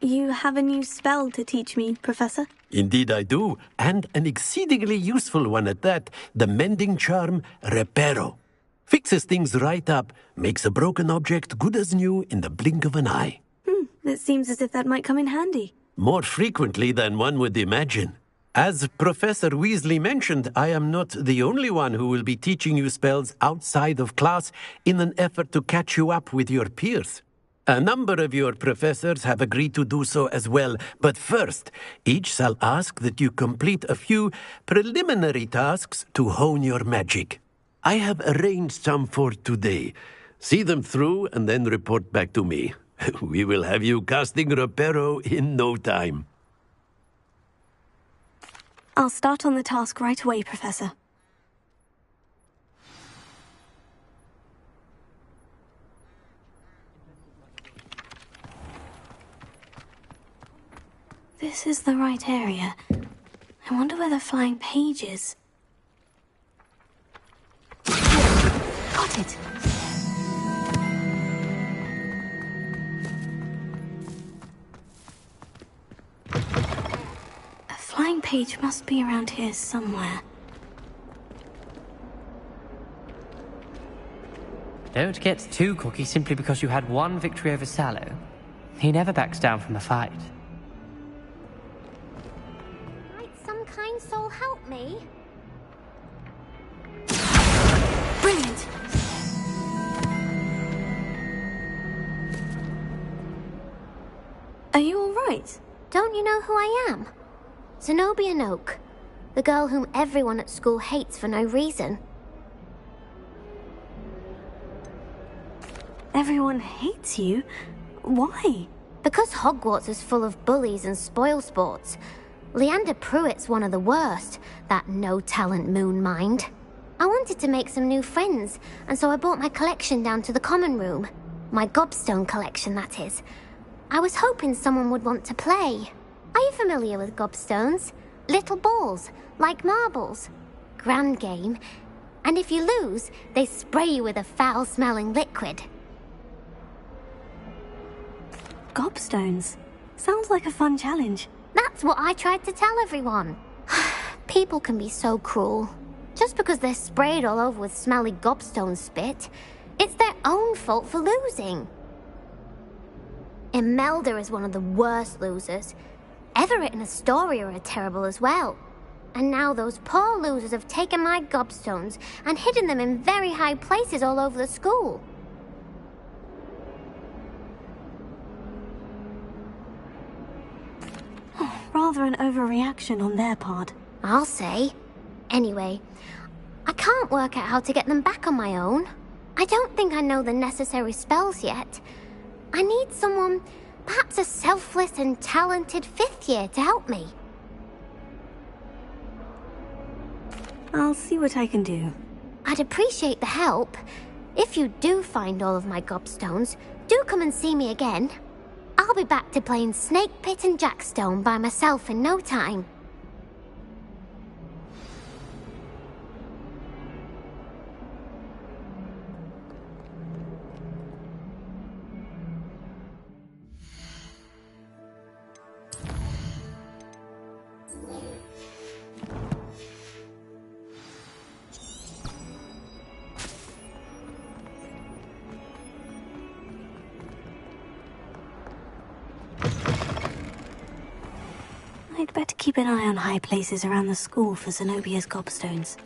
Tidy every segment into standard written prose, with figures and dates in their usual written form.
You have a new spell to teach me, Professor? Indeed I do, and an exceedingly useful one at that, the mending charm Reparo. Fixes things right up, makes a broken object good as new in the blink of an eye. It seems as if that might come in handy. More frequently than one would imagine. As Professor Weasley mentioned, I am not the only one who will be teaching you spells outside of class in an effort to catch you up with your peers. A number of your professors have agreed to do so as well, but first, each shall ask that you complete a few preliminary tasks to hone your magic. I have arranged some for today. See them through and then report back to me. We will have you casting Reparo in no time. I'll start on the task right away, Professor. This is the right area. I wonder where the flying page is. Got it! A flying page must be around here somewhere. Don't get too cocky simply because you had one victory over Shailagh. He never backs down from a fight. Kind soul help me? Brilliant! Are you all right? Don't you know who I am? Zenobia Noak, the girl whom everyone at school hates for no reason. Everyone hates you? Why? Because Hogwarts is full of bullies and spoilsports. Leander Pruitt's one of the worst, that no-talent moon mind. I wanted to make some new friends, and so I brought my collection down to the common room. My gobstone collection, that is. I was hoping someone would want to play. Are you familiar with gobstones? Little balls, like marbles. Grand game. And if you lose, they spray you with a foul-smelling liquid. Gobstones? Sounds like a fun challenge. That's what I tried to tell everyone. People can be so cruel. Just because they're sprayed all over with smelly gobstone spit, it's their own fault for losing. Imelda is one of the worst losers. Everett and Astoria are terrible as well. And now those poor losers have taken my gobstones and hidden them in very high places all over the school. Rather an overreaction on their part. I'll say. Anyway, I can't work out how to get them back on my own. I don't think I know the necessary spells yet. I need someone, perhaps a selfless and talented fifth year to help me. I'll see what I can do. I'd appreciate the help. If you do find all of my gobstones, do come and see me again. I'll be back to playing Snake Pit and Jackstone by myself in no time. I'd better keep an eye on high places around the school for Zenobia's gobstones.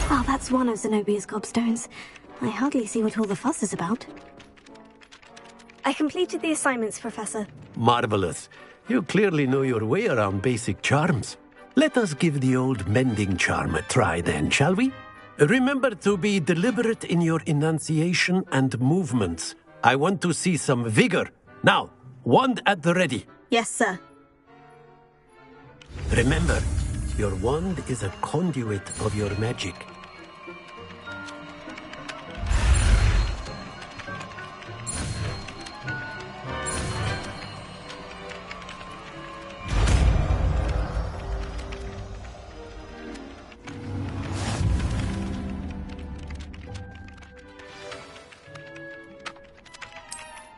Oh, that's one of Zenobia's gobstones. I hardly see what all the fuss is about. I completed the assignments, Professor. Marvelous. You clearly know your way around basic charms. Let us give the old mending charm a try then, shall we? Remember to be deliberate in your enunciation and movements. I want to see some vigor. Now, wand at the ready. Yes, sir. Remember, your wand is a conduit of your magic.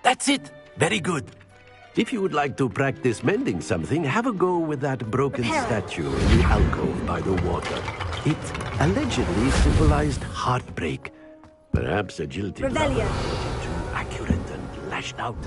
That's it! Very good. If you would like to practice mending something, have a go with that broken statue in the alcove by the water. It allegedly symbolized heartbreak. Perhaps a jilted lover was too accurate and lashed out.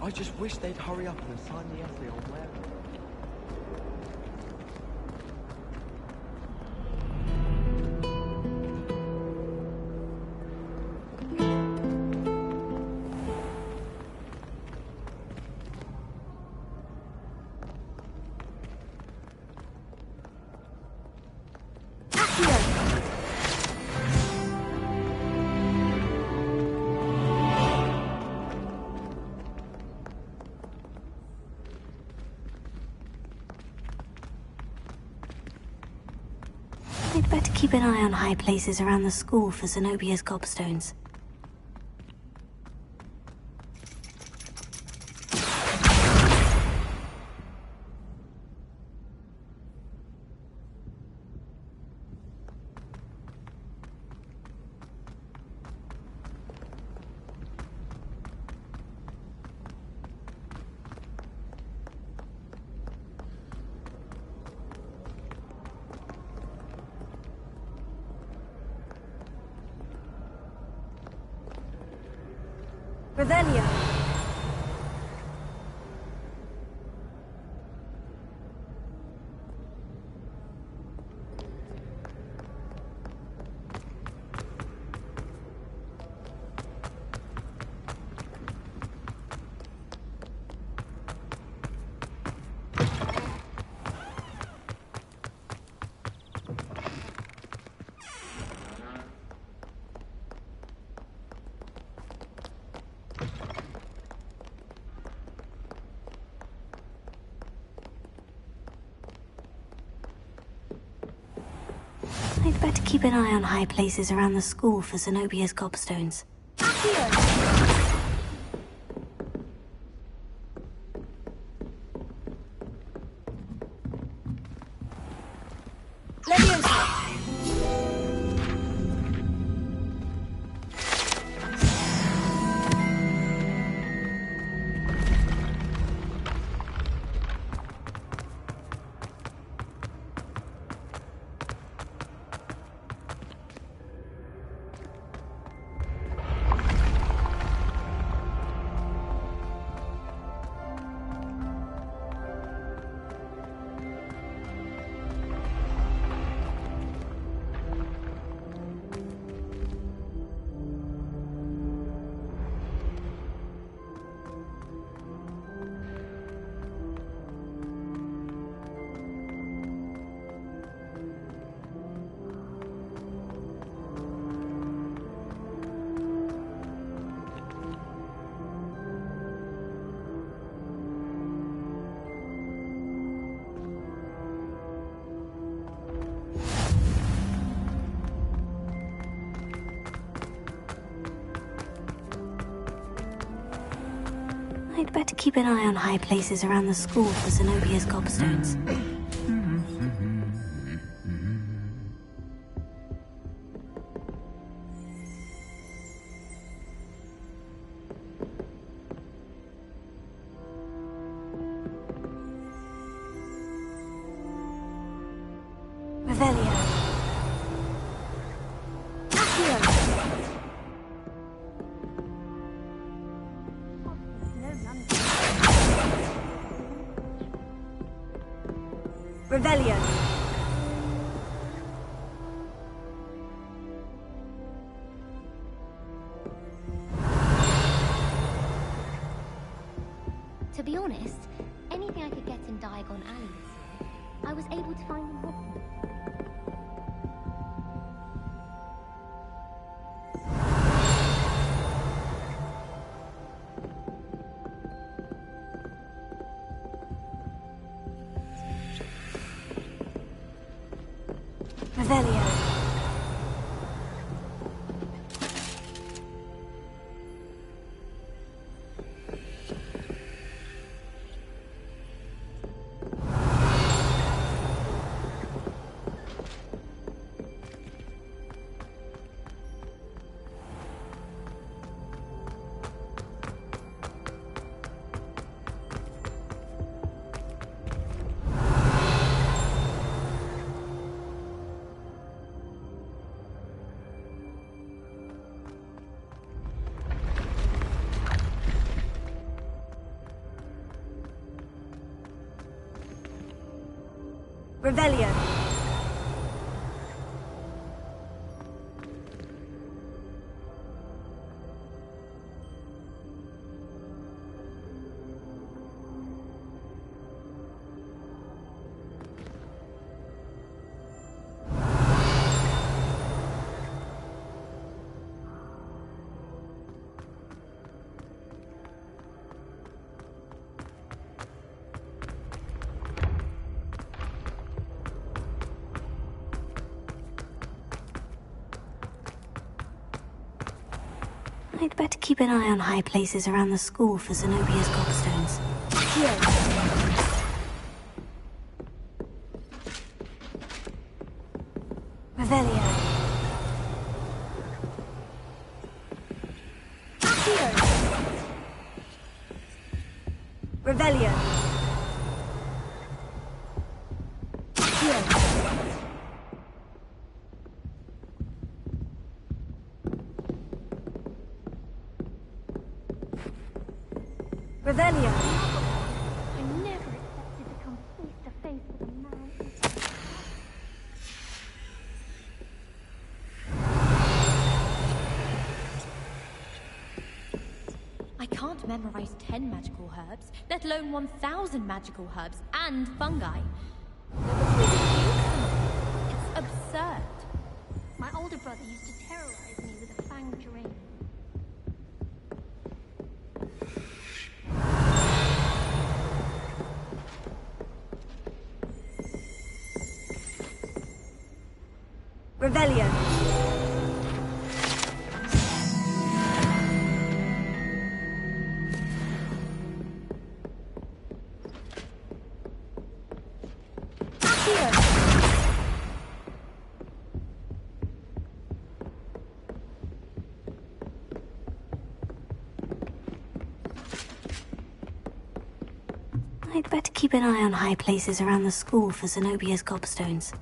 I just wish they'd hurry up and assign the essay on where... I'd better keep an eye on high places around the school for Zenobia's gobstones. Revelio. I'd better keep an eye on high places around the school for Zenobia's gobstones. I'd better keep an eye on high places around the school for Zenobia's gobstones. Revelio. Revelio. To be honest, anything I could get in Diagon Alley this year, I was able to find in Hogsmeade. Revelio. I'd better keep an eye on high places around the school for Zenobia's gobstones. Here. Revelio. Here. Revelio. Here. Revelio. I never expected to come face to face with a man. I can't memorize 10 magical herbs, let alone 1,000 magical herbs and fungi. It's absurd. My older brother used to terrorize me with a fanged ring. Revelio. Here. I'd better keep an eye on high places around the school for Zenobia's gobstones.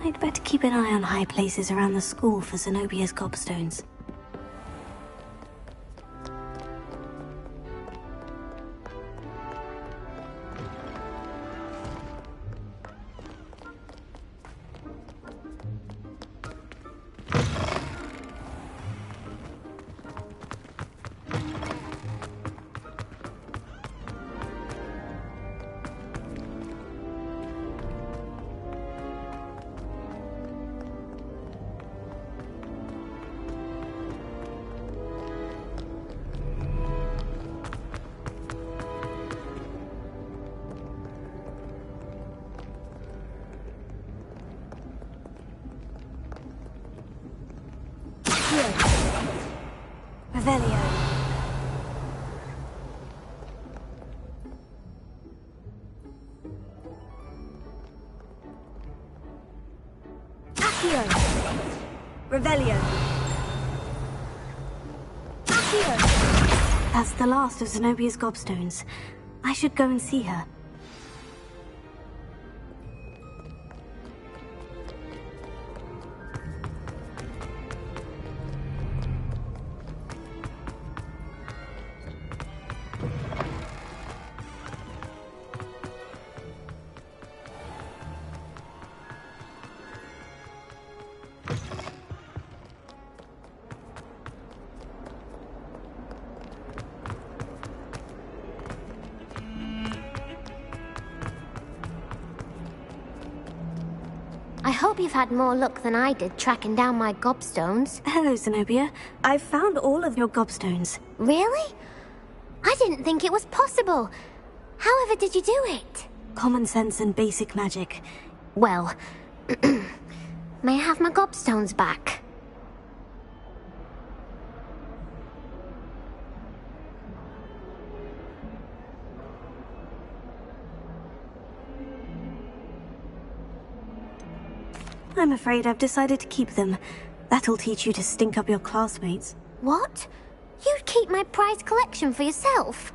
I'd better keep an eye on high places around the school for Zenobia's gobstones. Here. Revelio. Accio. Revelio. Accio. That's the last of Zenobia's gobstones. I should go and see her. I hope you've had more luck than I did tracking down my gobstones. Hello, Zenobia. I've found all of your gobstones. Really? I didn't think it was possible. However did you do it? Common sense and basic magic. Well, may I have my gobstones back? I'm afraid I've decided to keep them. That'll teach you to stink up your classmates. What? You'd keep my prized collection for yourself?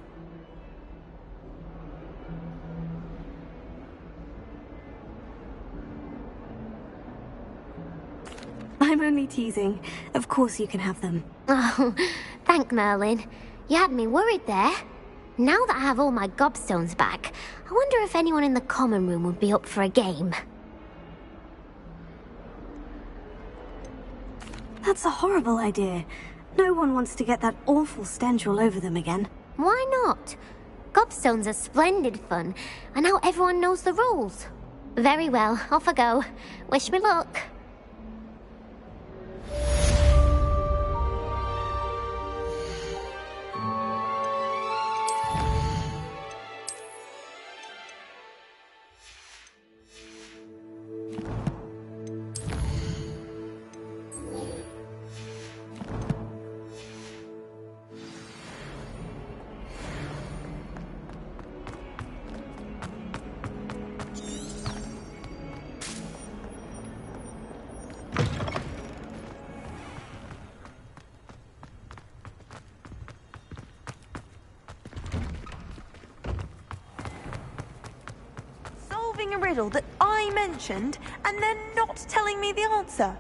I'm only teasing. Of course you can have them. Oh, thank Merlin. You had me worried there. Now that I have all my gobstones back, I wonder if anyone in the common room would be up for a game. That's a horrible idea. No one wants to get that awful stench all over them again. Why not? Gobstones are splendid fun, and now everyone knows the rules. Very well, off I go. Wish me luck. A riddle that I mentioned and then not telling me the answer.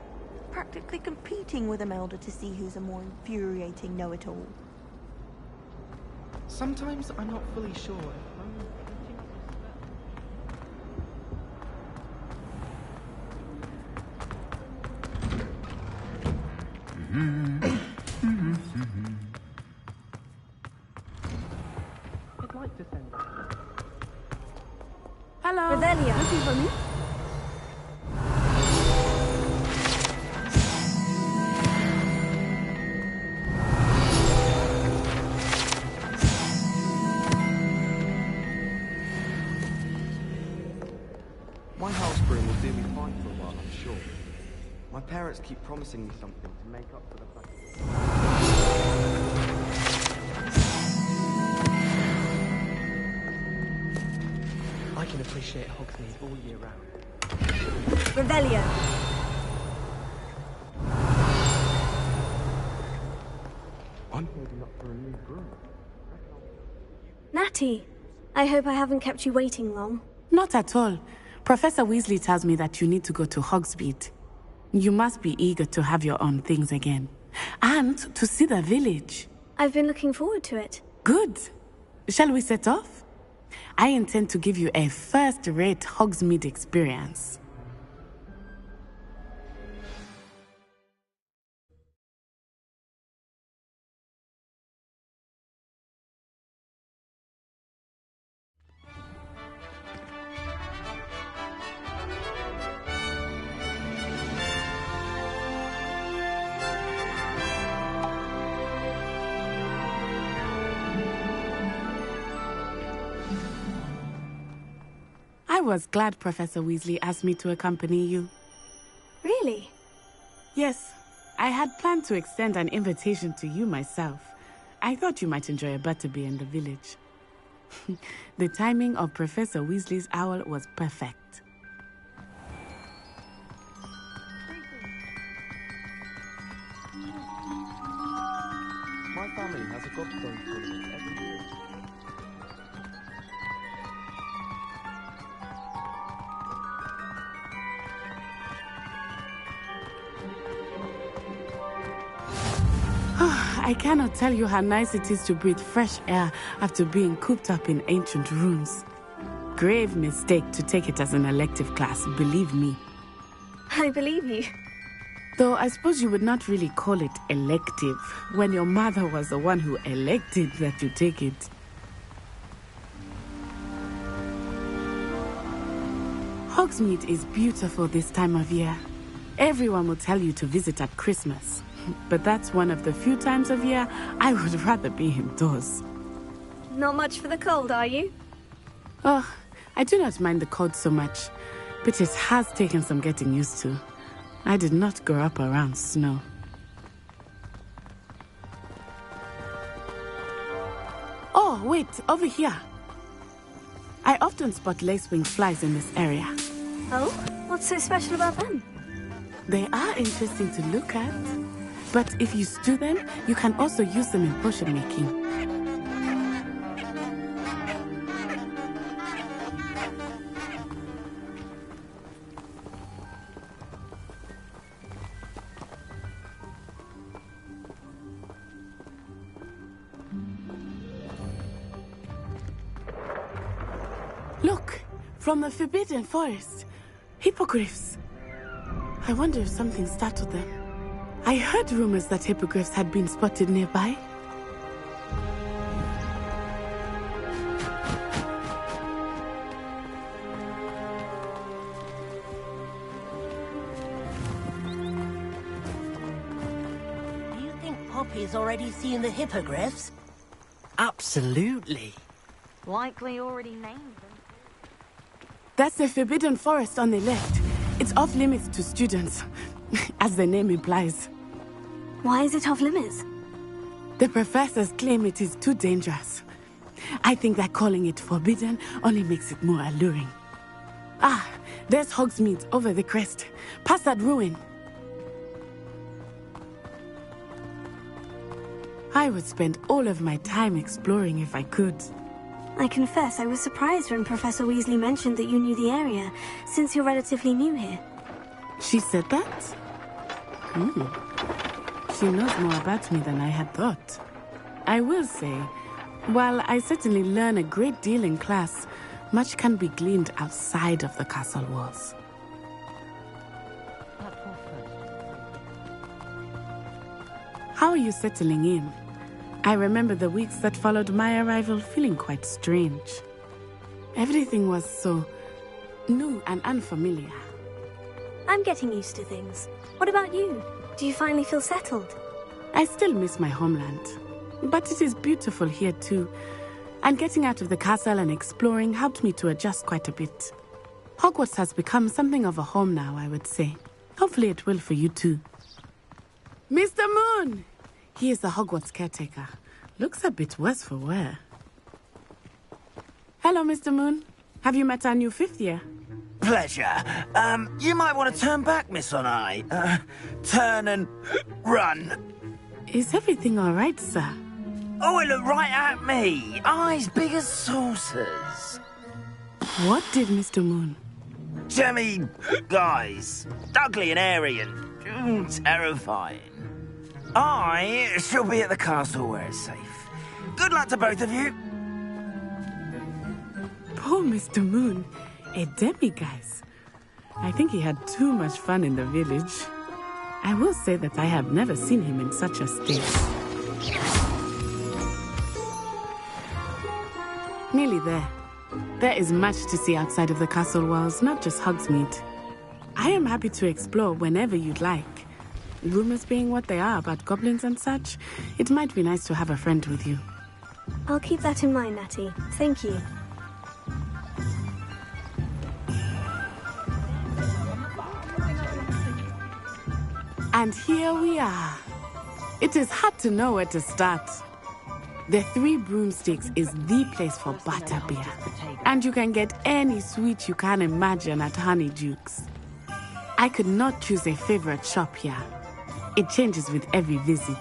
Practically competing with Imelda to see who's a more infuriating know-it-all. Sometimes I'm not fully sure if I'd like to send it. Hello. Revelia. Looking for me? My house broom will do me fine for a while, I'm sure. My parents keep promising me something to make up for the fact I can appreciate Hogsmeade all year round. Revelia. I'm holding up for a new broom. Natty, I hope I haven't kept you waiting long. Not at all. Professor Weasley tells me that you need to go to Hogsmeade. You must be eager to have your own things again. And to see the village. I've been looking forward to it. Good. Shall we set off? I intend to give you a first-rate Hogsmeade experience. I was glad Professor Weasley asked me to accompany you. Really? Yes, I had planned to extend an invitation to you myself. I thought you might enjoy a butterbeer in the village. The timing of Professor Weasley's owl was perfect. My family has a gobstone tournament every year. I cannot tell you how nice it is to breathe fresh air after being cooped up in ancient rooms. Grave mistake to take it as an elective class, believe me. I believe you. Though I suppose you would not really call it elective when your mother was the one who elected that you take it. Hogsmeade is beautiful this time of year. Everyone will tell you to visit at Christmas. But that's one of the few times of year I would rather be indoors. Not much for the cold, are you? Oh, I do not mind the cold so much, but it has taken some getting used to. I did not grow up around snow. Oh, wait, over here. I often spot lacewing flies in this area. Oh? What's so special about them? They are interesting to look at. But if you stew them, you can also use them in potion making. Look, from the Forbidden Forest. Hippogriffs. I wonder if something startled them. I heard rumors that hippogriffs had been spotted nearby. Do you think Poppy's already seen the hippogriffs? Absolutely. Likely already named them. That's the Forbidden Forest on the left. It's off limits to students, as the name implies. Why is it off limits? The professors claim it is too dangerous. I think that calling it forbidden only makes it more alluring. Ah, there's Hogsmeade over the crest. Past that ruin. I would spend all of my time exploring if I could. I confess I was surprised when Professor Weasley mentioned that you knew the area, since you're relatively new here. She said that? She knows more about me than I had thought. I will say, while I certainly learn a great deal in class, much can be gleaned outside of the castle walls. How are you settling in? I remember the weeks that followed my arrival feeling quite strange. Everything was so new and unfamiliar. I'm getting used to things. What about you? Do you finally feel settled? I still miss my homeland, but it is beautiful here too. And getting out of the castle and exploring helped me to adjust quite a bit. Hogwarts has become something of a home now, I would say. Hopefully it will for you too. Mr. Moon! He is the Hogwarts caretaker. Looks a bit worse for wear. Hello, Mr. Moon. Have you met our new fifth year? Pleasure. You might want to turn back, Miss Onai. Turn and run. Is everything all right, sir? Oh, it looked right at me. Eyes big as saucers. What did Mr. Moon? Jemmy guys. Ugly and airy and terrifying. I shall be at the castle where it's safe. Good luck to both of you. Poor Mr. Moon. A demiguise. I think he had too much fun in the village. I will say that I have never seen him in such a state. Nearly there. There is much to see outside of the castle walls, not just Hogsmeade. I am happy to explore whenever you'd like. Rumors being what they are about goblins and such, it might be nice to have a friend with you. I'll keep that in mind, Natty. Thank you. And here we are. It is hard to know where to start. The Three Broomsticks is the place for butterbeer. And you can get any sweet you can imagine at Honeydukes. I could not choose a favorite shop here. It changes with every visit.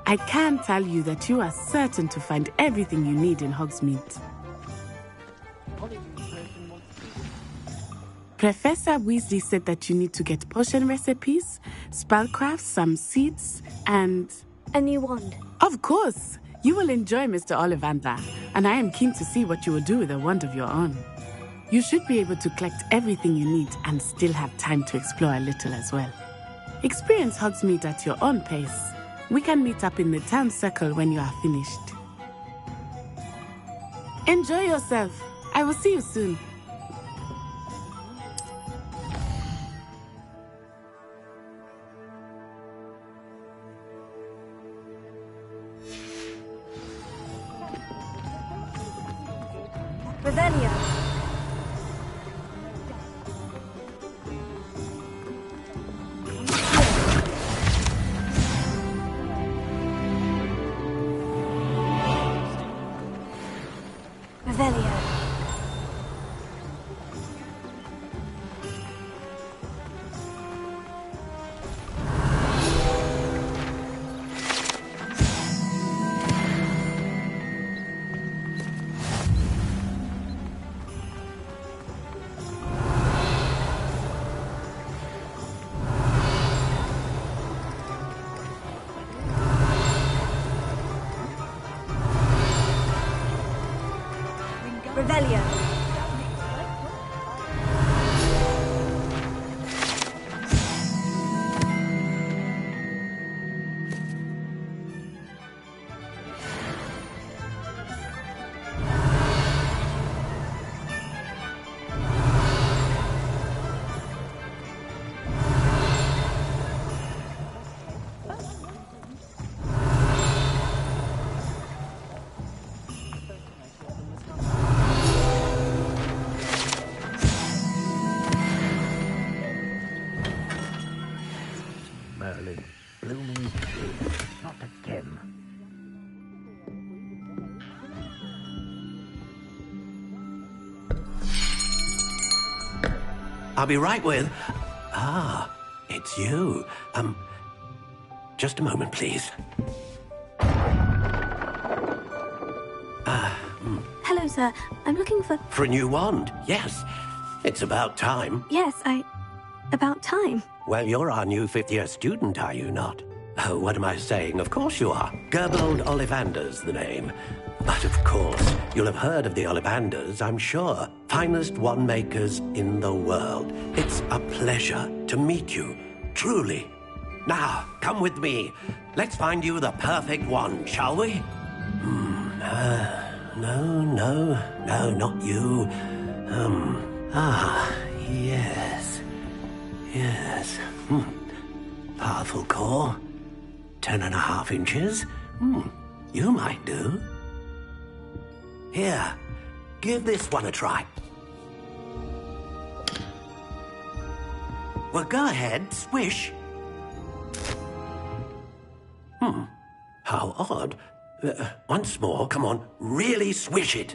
I can tell you that you are certain to find everything you need in Hogsmeade. Professor Weasley said that you need to get potion recipes, spellcrafts, some seeds, and... a new wand. Of course! You will enjoy Mr. Ollivander, and I am keen to see what you will do with a wand of your own. You should be able to collect everything you need and still have time to explore a little as well. Experience Hogsmeade at your own pace. We can meet up in the town circle when you are finished. Enjoy yourself. I will see you soon. Revelio. Revelio. Revelio. Merlin, blooming tree, not again. I'll be right with... Ah, it's you. Just a moment, please. Hello, sir. I'm looking for... For a new wand, yes. It's about time. Yes, about time. Well, you're our new fifth-year student, are you not? Oh, what am I saying? Of course you are. Gerbold Ollivander's the name. But of course, you'll have heard of the Ollivanders, I'm sure. Finest wand makers in the world. It's a pleasure to meet you, truly. Now, come with me. Let's find you the perfect wand, shall we? No, not you. Yes. Powerful core. 10.5 inches. You might do. Here, give this one a try. Well, go ahead, swish. How odd. Once more, come on, really swish it.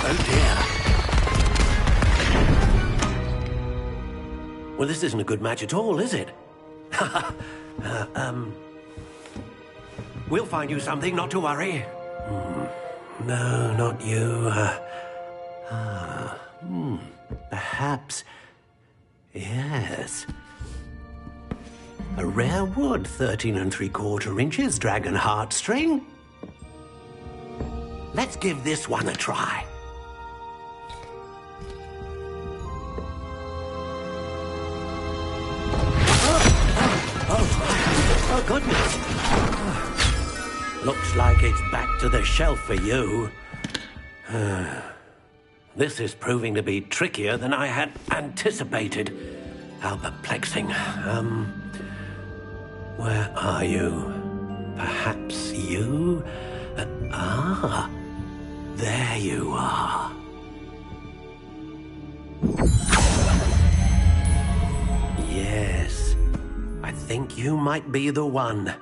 Oh dear. Well, this isn't a good match at all, is it? We'll find you something, not to worry. No, not you. Perhaps... Yes. A rare wood, 13 3/4 inches, dragon heartstring. Let's give this one a try. Oh, goodness. Looks like it's back to the shelf for you. This is proving to be trickier than I had anticipated. How perplexing. Where are you? Perhaps you? There you are. Yes. I think you might be the one.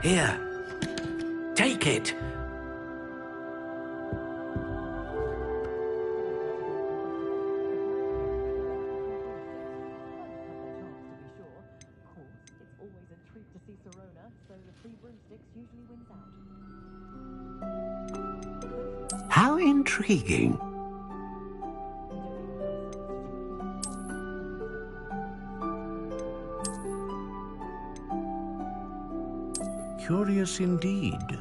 Here. Take it. How intriguing. Curious indeed.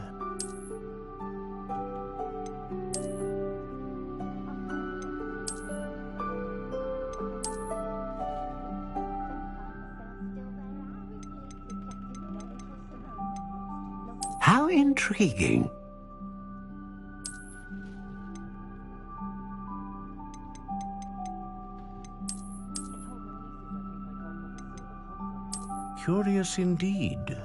How intriguing. Curious indeed.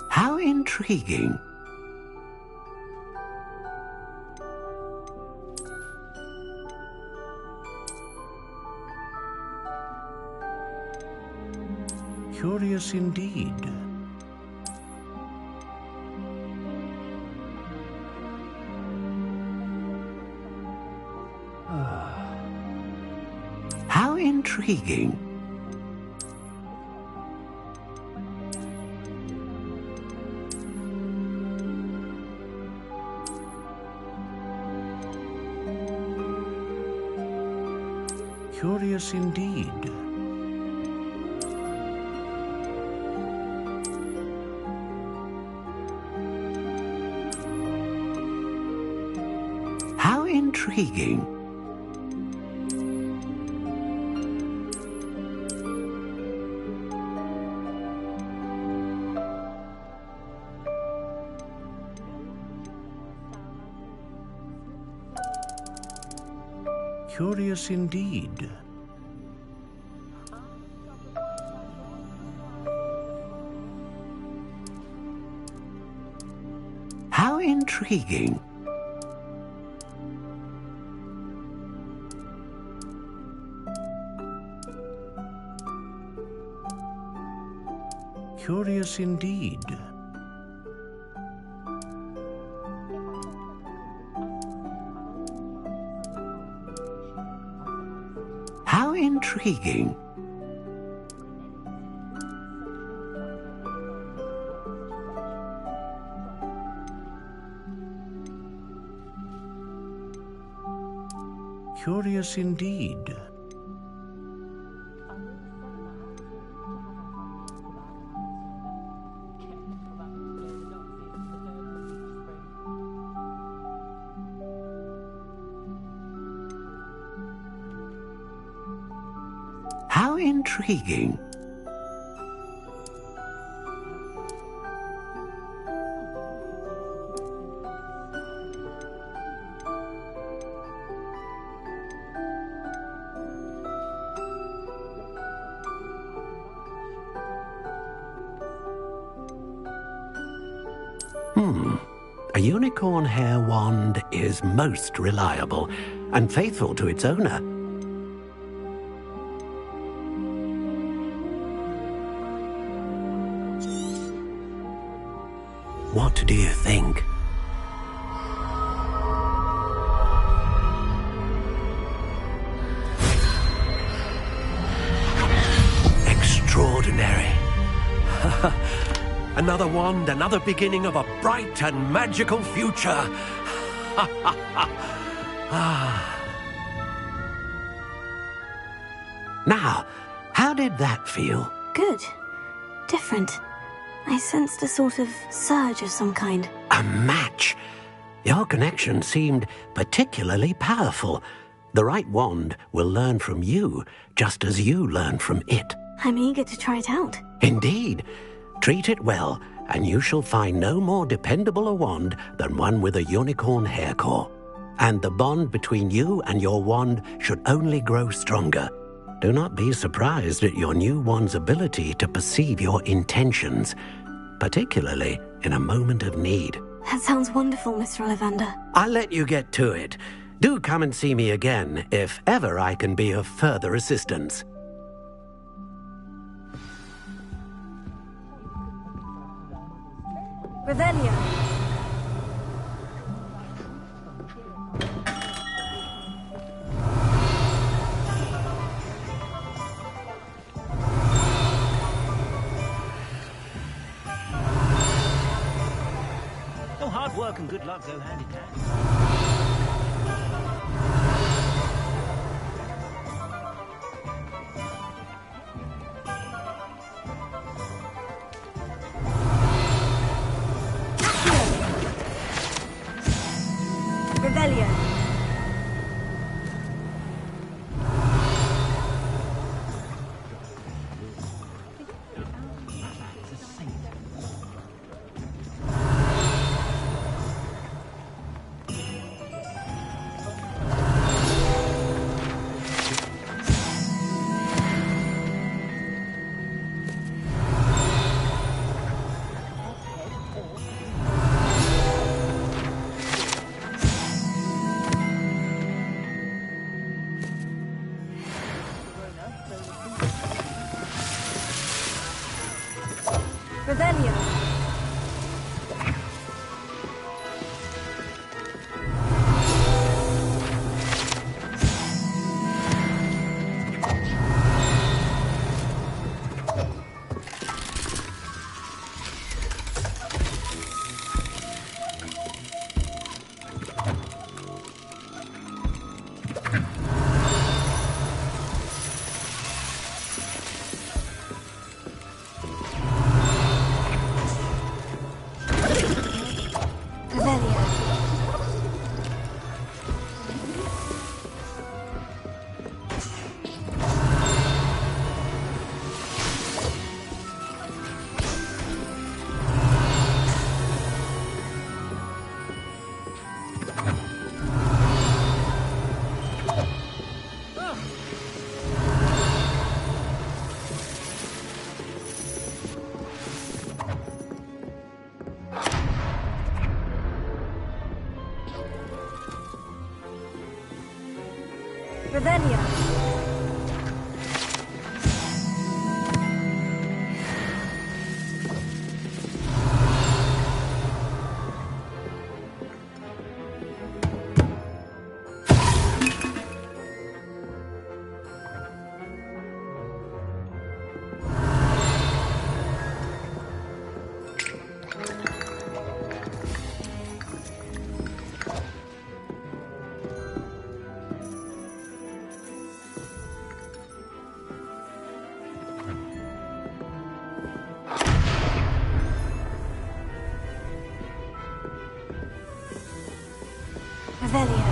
How intriguing. Curious indeed. How intriguing. Curious indeed. How intriguing. Curious indeed. How intriguing. Curious indeed. How intriguing. Curious indeed. How intriguing. A unicorn hair wand is most reliable and faithful to its owner. What do you think? Extraordinary. Another wand, another beginning of a bright and magical future. Now, how did that feel? Good. Different. I sensed a sort of surge of some kind. A match. Your connection seemed particularly powerful. The right wand will learn from you, just as you learn from it. I'm eager to try it out. Indeed. Treat it well, and you shall find no more dependable a wand than one with a unicorn hair core. And the bond between you and your wand should only grow stronger. Do not be surprised at your new wand's ability to perceive your intentions, particularly in a moment of need. That sounds wonderful, Mr. Ollivander. I'll let you get to it. Do come and see me again if ever I can be of further assistance. Revelio. No, hard work and good luck go hand in hand. Revelio. Revelio. Revelio. Revelio.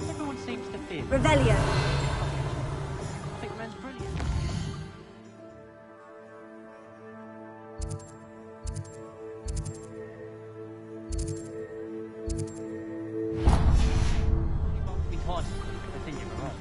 Everyone seems to feel. Revelio. I think Ren's brilliant. You won't be twice if I think you're right.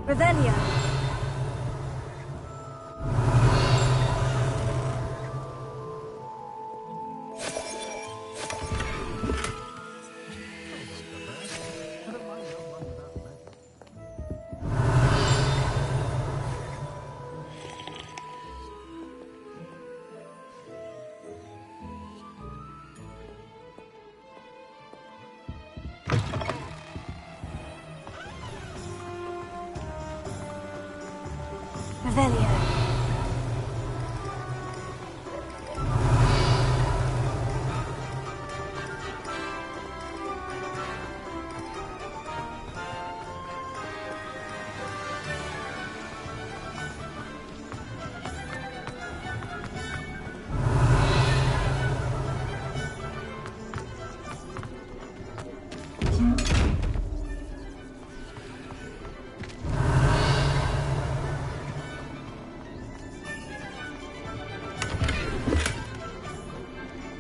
Revelio. Revelio.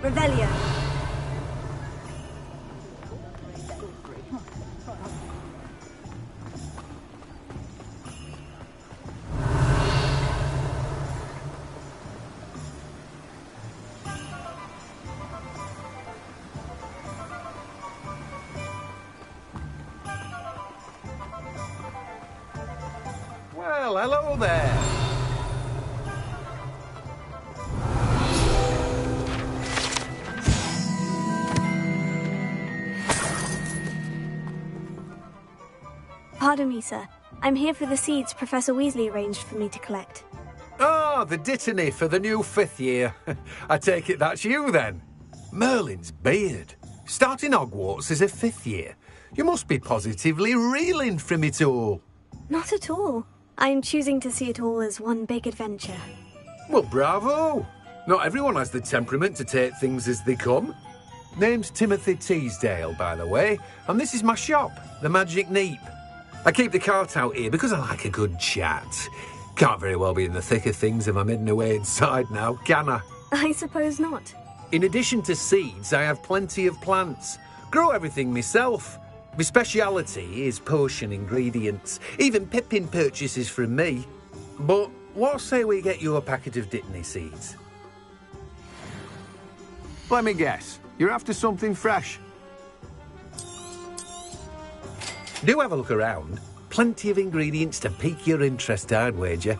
Revelio. Well, hello there. Pardon me, sir. I'm here for the seeds Professor Weasley arranged for me to collect. Ah, the dittany for the new 5th year. I take it that's you, then. Merlin's beard. Starting Hogwarts as a 5th year. You must be positively reeling from it all. Not at all. I'm choosing to see it all as one big adventure. Well, bravo. Not everyone has the temperament to take things as they come. Name's Timothy Teasdale, by the way, and this is my shop, the Magic Neep. I keep the cart out here because I like a good chat. Can't very well be in the thick of things if I'm hidden away inside now, can I? I suppose not. In addition to seeds, I have plenty of plants. Grow everything myself. My speciality is potion ingredients. Even Pippin purchases from me. But what say we get you a packet of Dittany seeds? Let me guess. You're after something fresh. Do have a look around. Plenty of ingredients to pique your interest, I'd wager.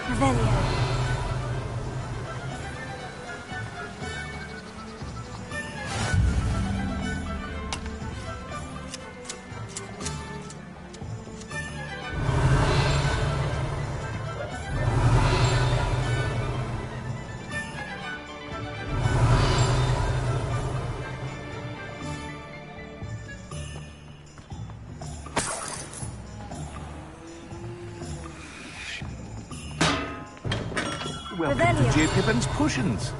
Revelio. Welcome to J. Pippin's Potions.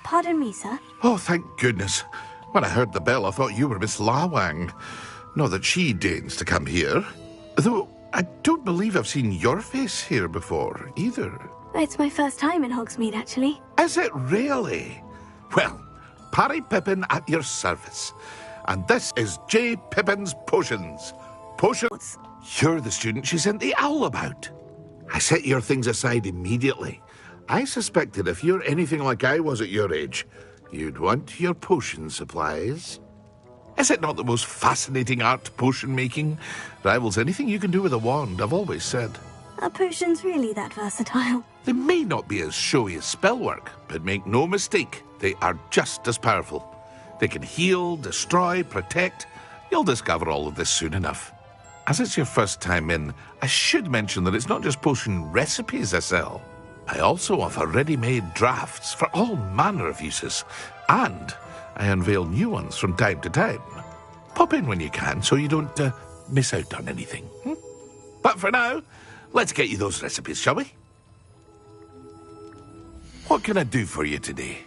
Pardon me, sir. Oh, thank goodness. When I heard the bell, I thought you were Miss Lawang. Not that she deigns to come here. Though, I don't believe I've seen your face here before, either. It's my first time in Hogsmeade, actually. Is it really? Well, Parry Pippin at your service. And this is J. Pippin's Potions. Potions? You're the student she sent the owl about. I set your things aside immediately. I suspected if you're anything like I was at your age, you'd want your potion supplies. Is it not the most fascinating art, potion making? Rivals anything you can do with a wand, I've always said. Are potions really that versatile? They may not be as showy as spellwork, but make no mistake, they are just as powerful. They can heal, destroy, protect. You'll discover all of this soon enough. As it's your first time in, I should mention that it's not just potion recipes I sell. I also offer ready-made drafts for all manner of uses, and I unveil new ones from time to time. Pop in when you can so you don't miss out on anything. But for now, let's get you those recipes, shall we? What can I do for you today?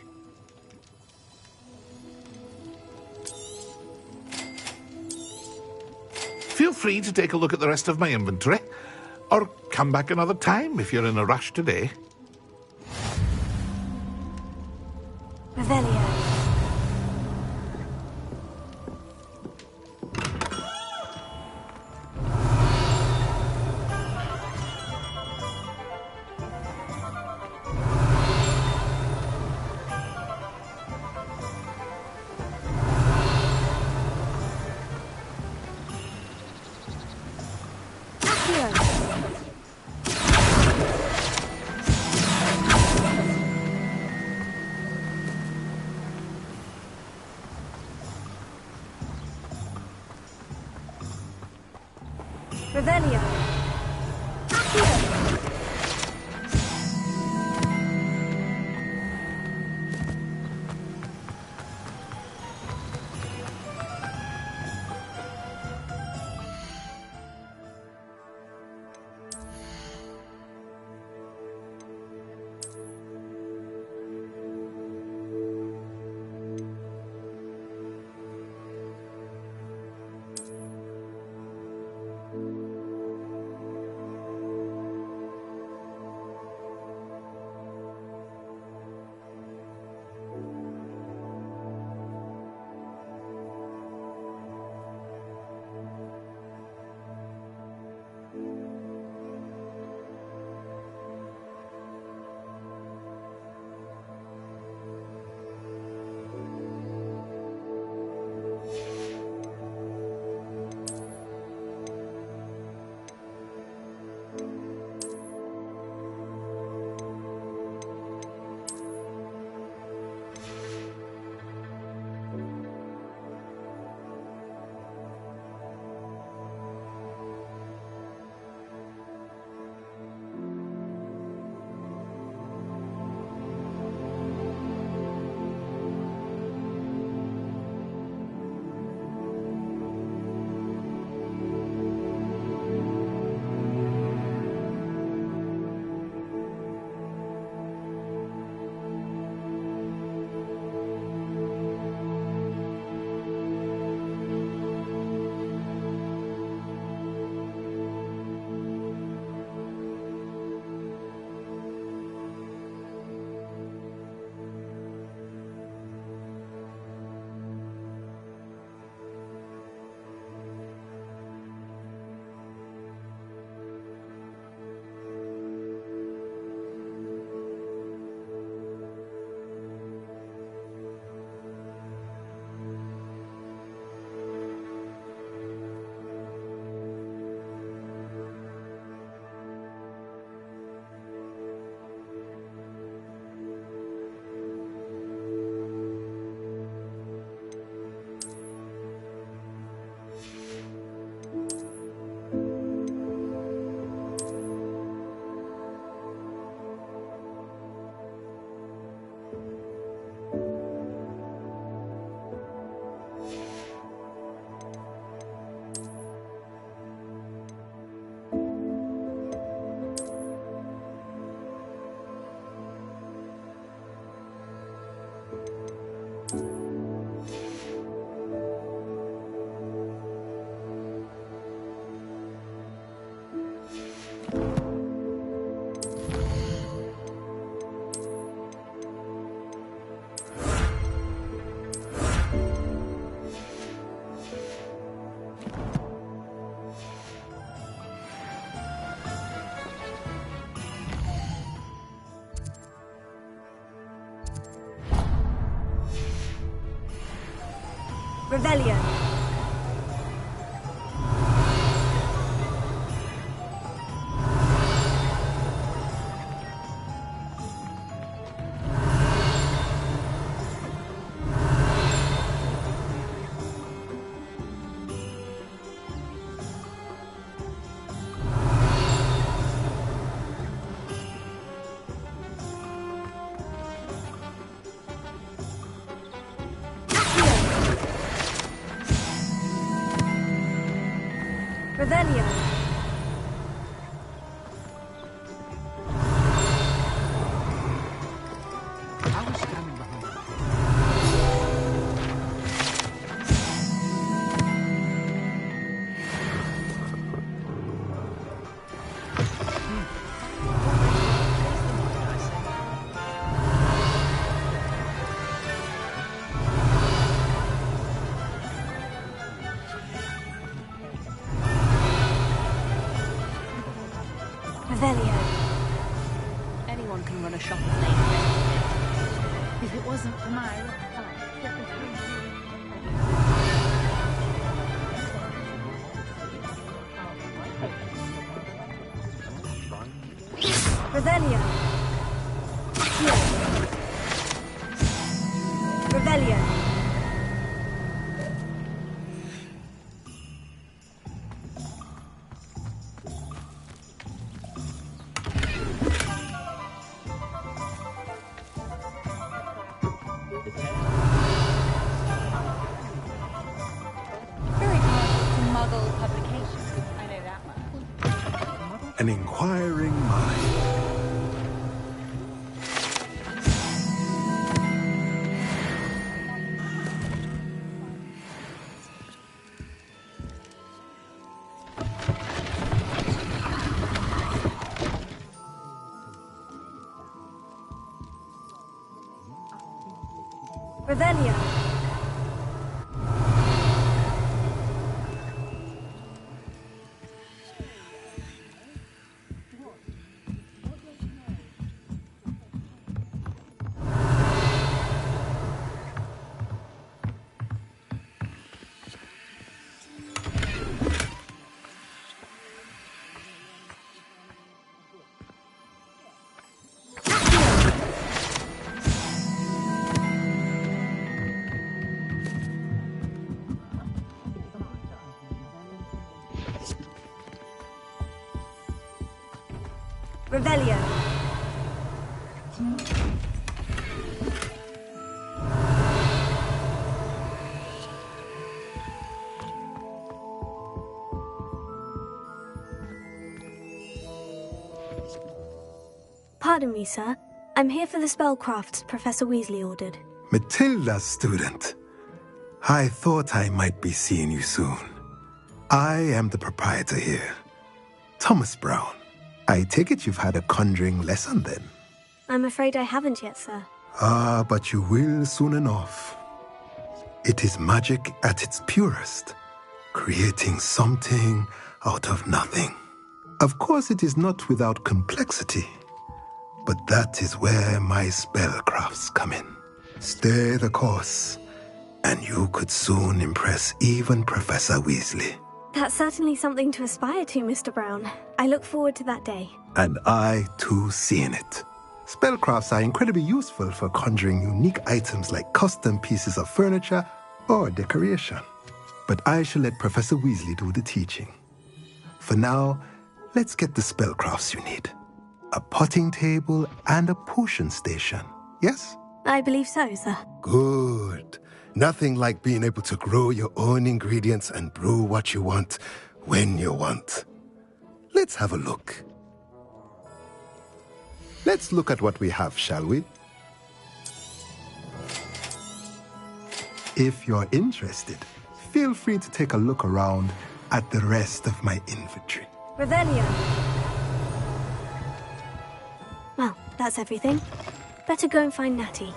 Feel free to take a look at the rest of my inventory, or come back another time if you're in a rush today. Revelio. Revelio. Revelio. I was standing behind Revelio. Anyone can run a shop at Lane. If it wasn't for my Revelio. Revelio. very partial to Muggle publications. I know that much. An inquiring mind. Revelio. Revelio. Pardon me, sir. I'm here for the spellcrafts Professor Weasley ordered. Matilda's student. I thought I might be seeing you soon. I am the proprietor here, Thomas Brown. I take it you've had a conjuring lesson then? I'm afraid I haven't yet, sir. Ah, but you will soon enough. It is magic at its purest, creating something out of nothing. Of course, it is not without complexity, but that is where my spellcrafts come in. Stay the course, and you could soon impress even Professor Weasley. That's certainly something to aspire to, Mr. Brown. I look forward to that day. And I, too, seeing it. Spellcrafts are incredibly useful for conjuring unique items like custom pieces of furniture or decoration. But I shall let Professor Weasley do the teaching. For now, let's get the spellcrafts you need. A potting table and a potion station, yes? I believe so, sir. Good. Nothing like being able to grow your own ingredients and brew what you want when you want. Let's have a look. Let's look at what we have, shall we? If you're interested, feel free to take a look around at the rest of my inventory. Revelio. Well, that's everything. Better go and find Natty.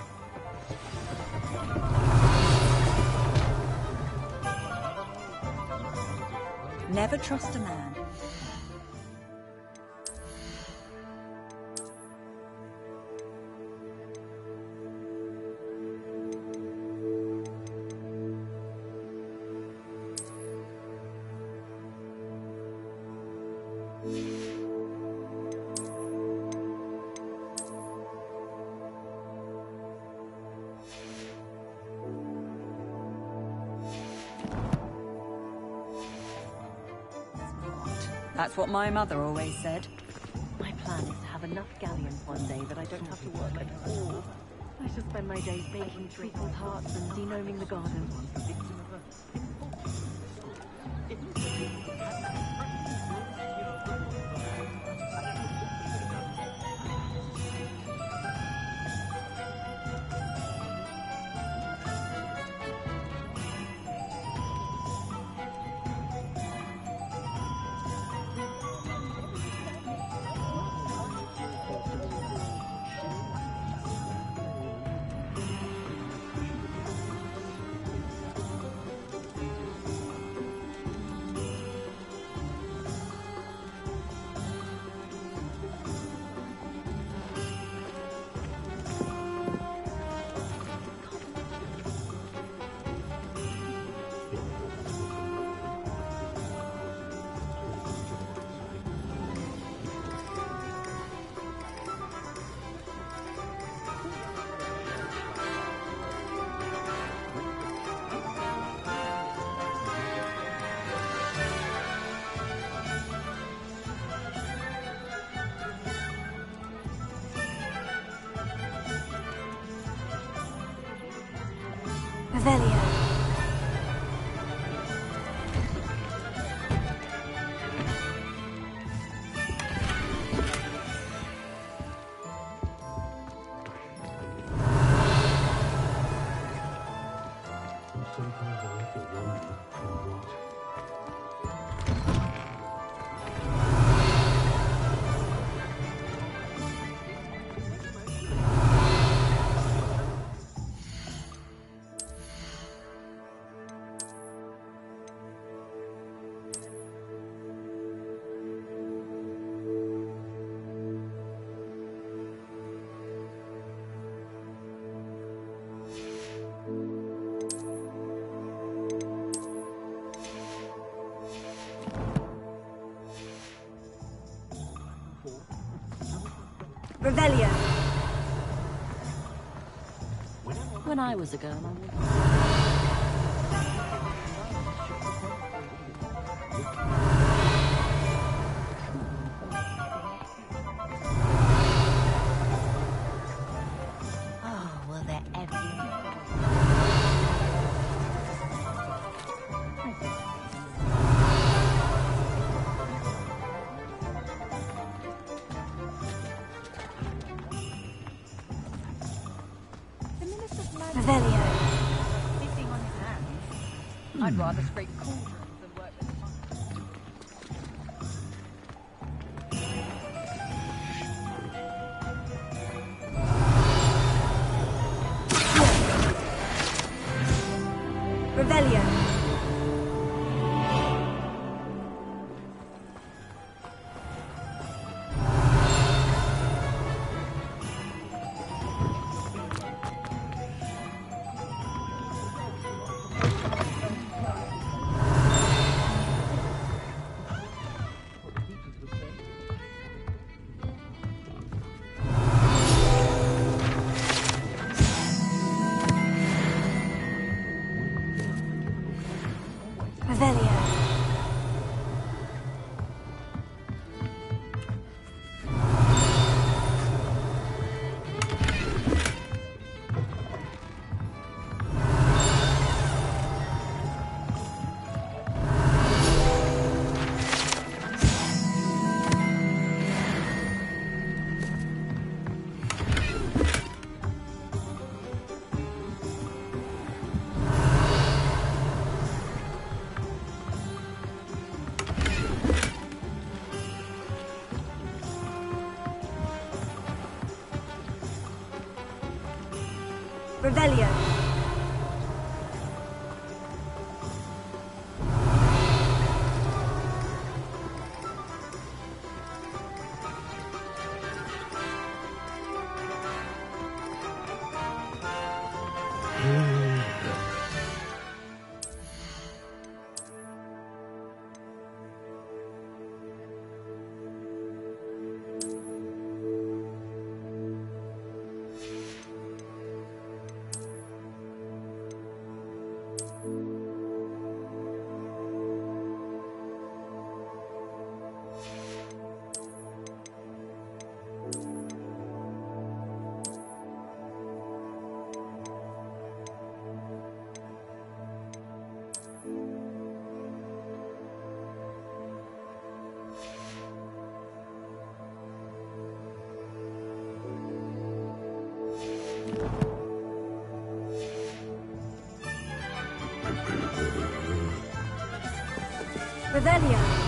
Never trust a man. That's what my mother always said. My plan is to have enough galleons one day that I don't have to work at all. I shall spend my days baking treacle tarts and denoming the garden. Revelio. Revelio. When I was a girl, I would. Oh, well, they're everywhere. Revelio. Sitting on his hands. I'd rather scrape cauldrons than work with Revelio. Revelio. Revelio. Revelio.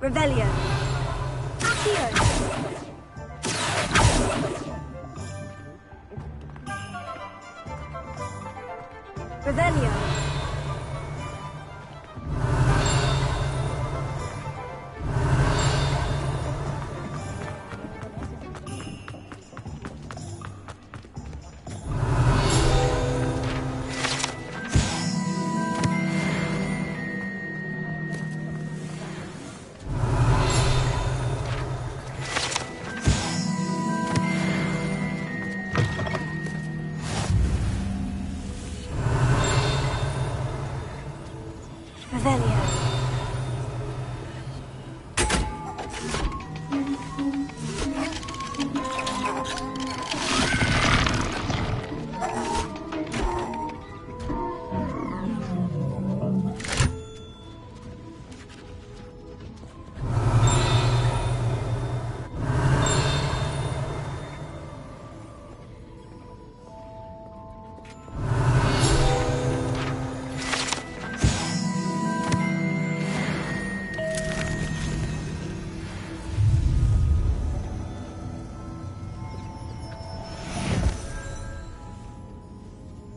Revelio. Accio. Revelio.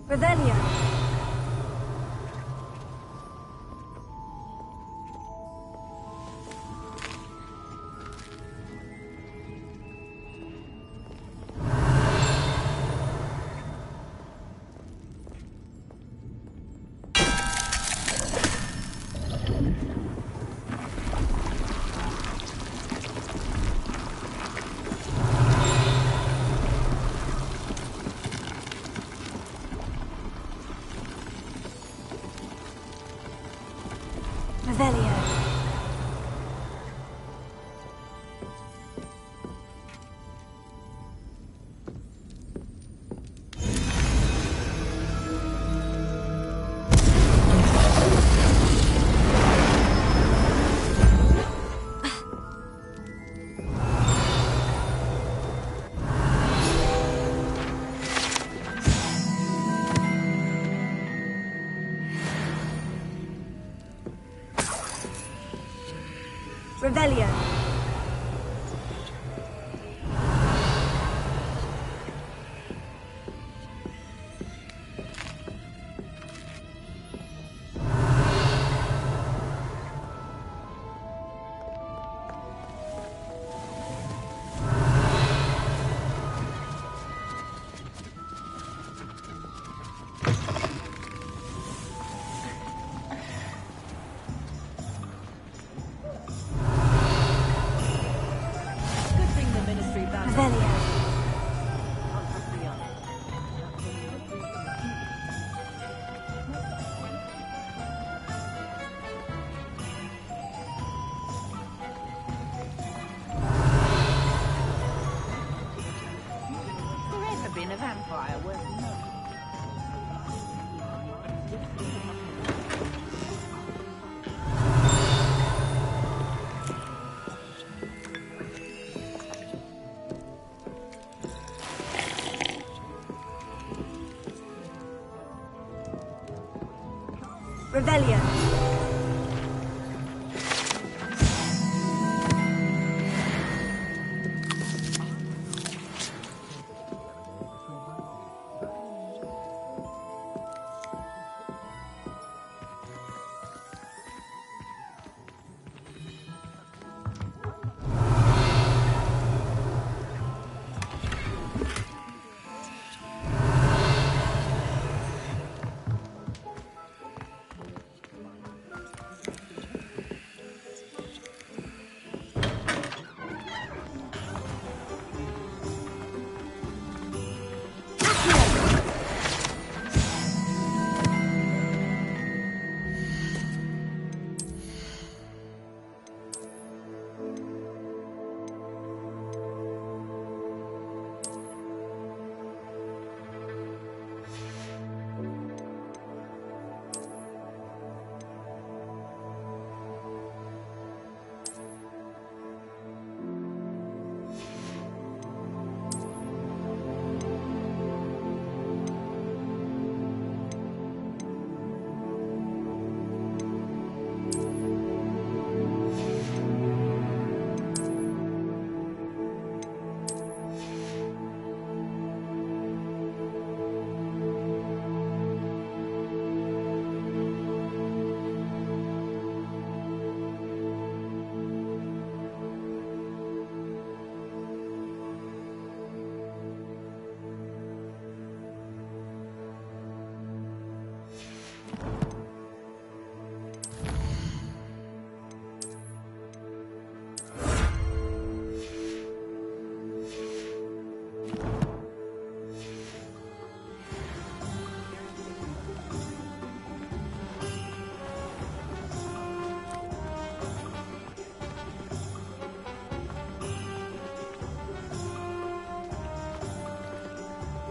Revelio. Revelio. Revelio. Been a vampire worth Revelio.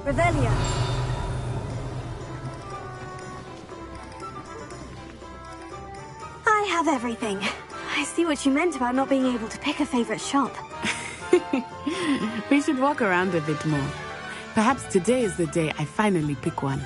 Revelio. I have everything. I see what you meant about not being able to pick a favorite shop. We should walk around a bit more. Perhaps today is the day I finally pick one.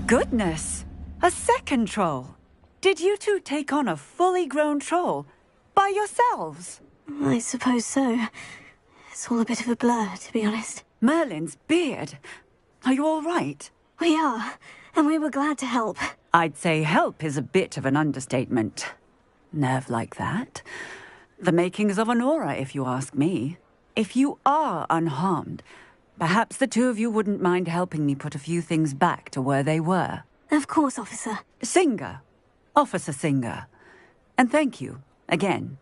Goodness! A second troll! Did you two take on a fully grown troll? By yourselves? I suppose so. It's all a bit of a blur, to be honest. Merlin's beard! Are you all right? We are, and we were glad to help. I'd say help is a bit of an understatement. Nerve like that? The makings of an aura, if you ask me. If you are unharmed, perhaps the two of you wouldn't mind helping me put a few things back to where they were. Of course, officer. Singer. Officer Singer. And thank you, again.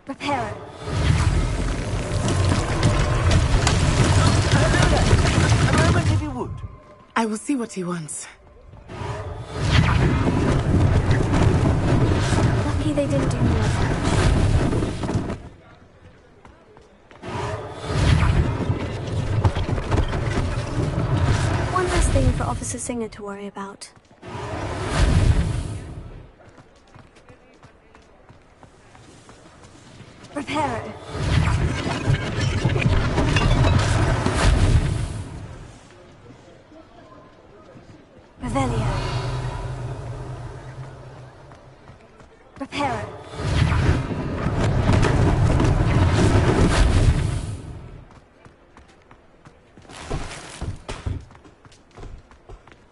Reparo. A moment if you would. I will see what he wants. Lucky they didn't do more damage. One less thing for Officer Singer to worry about. Reparo. Revelio. Reparo.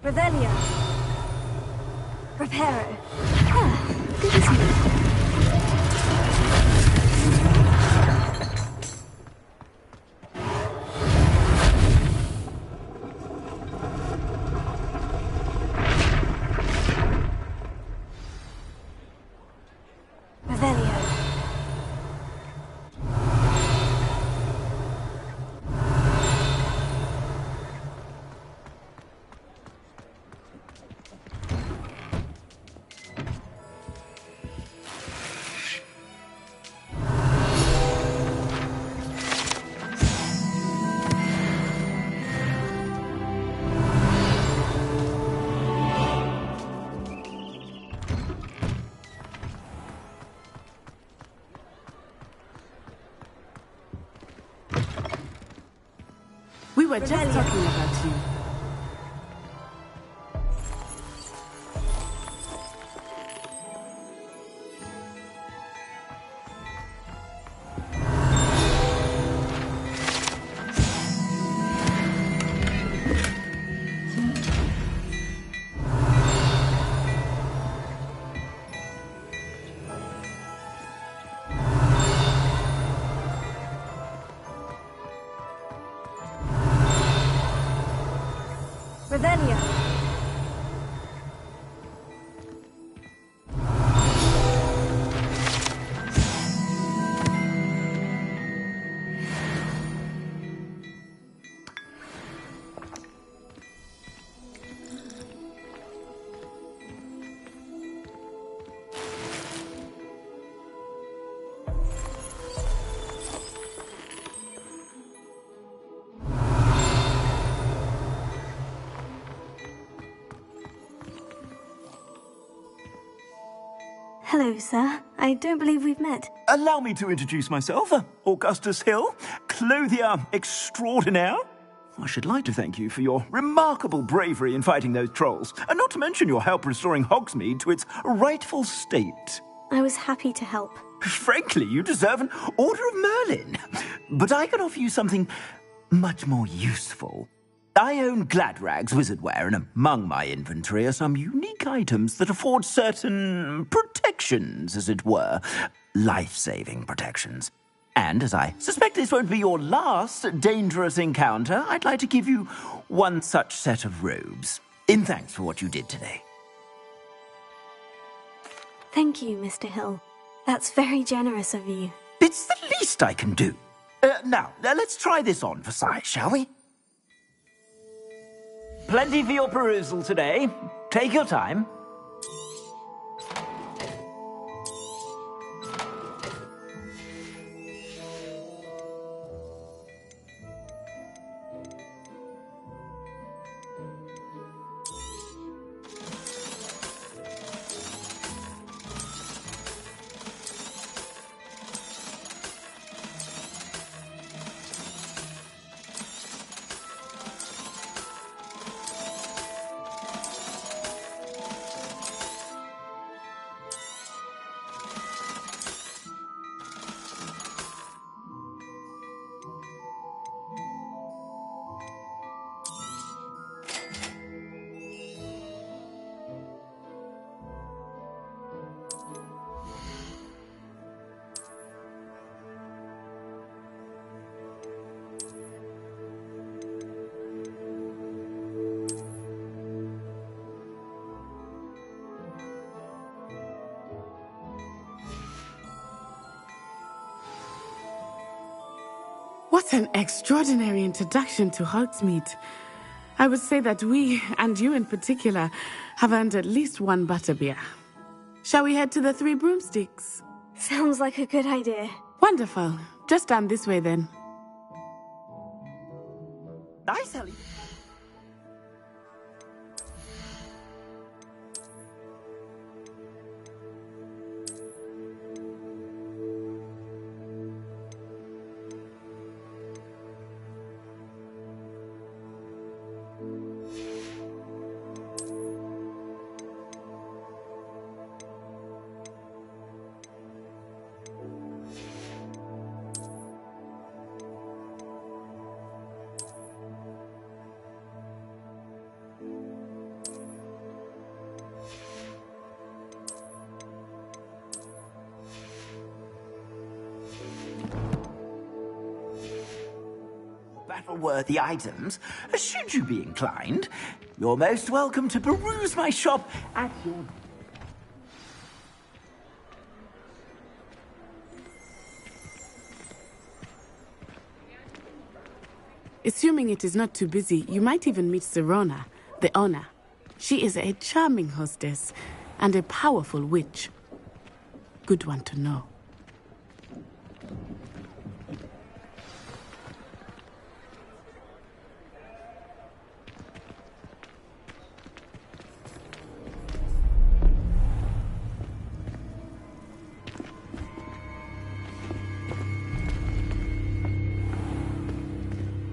Revelio. Reparo. Ah, good as new. We were just talking about you. Revelio. Hello, sir. I don't believe we've met. Allow me to introduce myself, Augustus Hill, clothier extraordinaire. I should like to thank you for your remarkable bravery in fighting those trolls, and not to mention your help restoring Hogsmeade to its rightful state. I was happy to help. Frankly, you deserve an Order of Merlin. But I can offer you something much more useful. I own Gladrag's wizardware, and among my inventory are some unique items that afford certain protections, as it were. Life-saving protections. And as I suspect this won't be your last dangerous encounter, I'd like to give you one such set of robes, in thanks for what you did today. Thank you, Mr. Hill. That's very generous of you. It's the least I can do. Now, let's try this on for size, shall we? Plenty for your perusal today. Take your time. What an extraordinary introduction to Hogsmeade. I would say that we, and you in particular, have earned at least one butterbeer. Shall we head to the Three Broomsticks? Sounds like a good idea. Wonderful. Just down this way then. Nice, Ellie. Battle-worthy items, should you be inclined. You're most welcome to peruse my shop at your... Assuming it is not too busy, you might even meet Serona, the owner. She is a charming hostess and a powerful witch. Good one to know.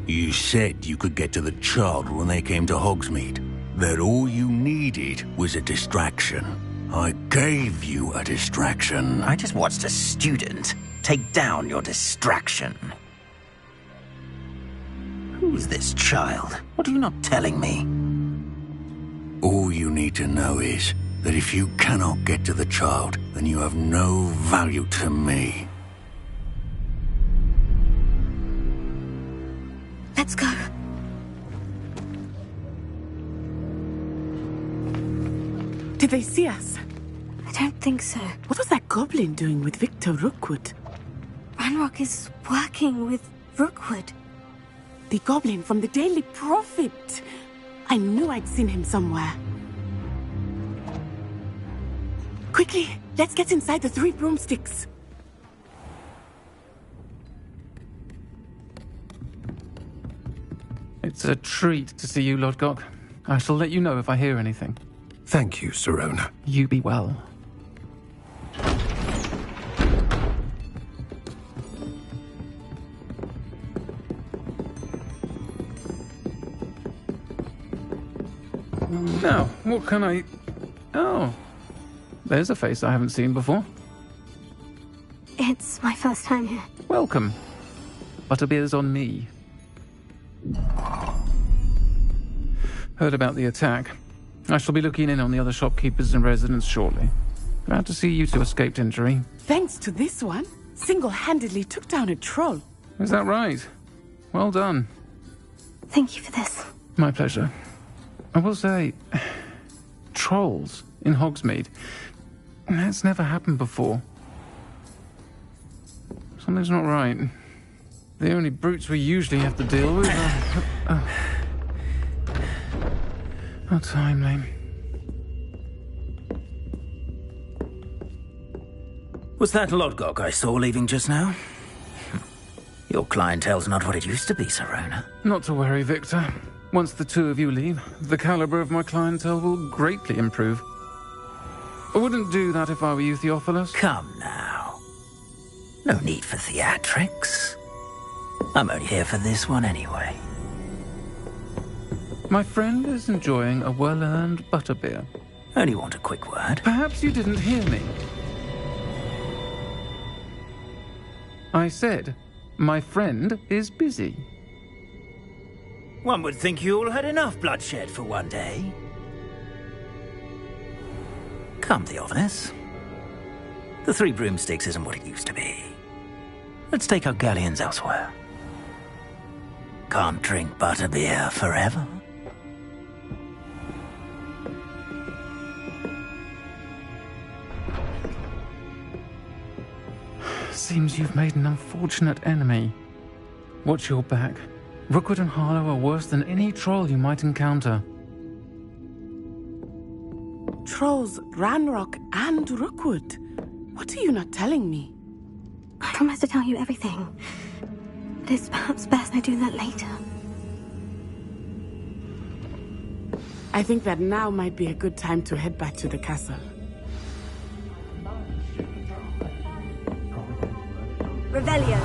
You said you could get to the child when they came to Hogsmeade. That all you needed was a distraction. I gave you a distraction. I just watched a student take down your distraction. Who is this child? What are you not telling me? All you need to know is that if you cannot get to the child, then you have no value to me. Let's go. Did they see us? I don't think so. What was that goblin doing with Victor Rookwood? Ranrock is working with Rookwood. The goblin from the Daily Prophet. I knew I'd seen him somewhere. Quickly, let's get inside the 3 broomsticks. It's a treat to see you, Lodgok. I shall let you know if I hear anything. Thank you, Sirona. You be well. Now, what can I... Oh, there's a face I haven't seen before. It's my first time here. Welcome. Butterbeer's on me. Heard about the attack. I shall be looking in on the other shopkeepers and residents shortly. Glad to see you two escaped injury. Thanks to this one, single-handedly took down a troll. Is that right? Well done. Thank you for this. My pleasure. I will say, trolls in Hogsmeade. That's never happened before. Something's not right. The only brutes we usually have to deal with are... How timely. Was that Lodgok I saw leaving just now? Your clientele's not what it used to be, Sirona. Not to worry, Victor. Once the two of you leave, the caliber of my clientele will greatly improve. I wouldn't do that if I were you, Theophilus. Come now. No need for theatrics. I'm only here for this one anyway. My friend is enjoying a well-earned butterbeer. Only want a quick word. Perhaps you didn't hear me. I said, my friend is busy. One would think you all had enough bloodshed for one day. Come, Theophilus. The 3 broomsticks isn't what it used to be. Let's take our galleons elsewhere. Can't drink butterbeer forever. Seems you've made an unfortunate enemy. Watch your back. Rookwood and Harlow are worse than any troll you might encounter. Trolls, Ranrock, and Rookwood. What are you not telling me? I promise to tell you everything. But it's perhaps best I do that later. I think that now might be a good time to head back to the castle. Revelio.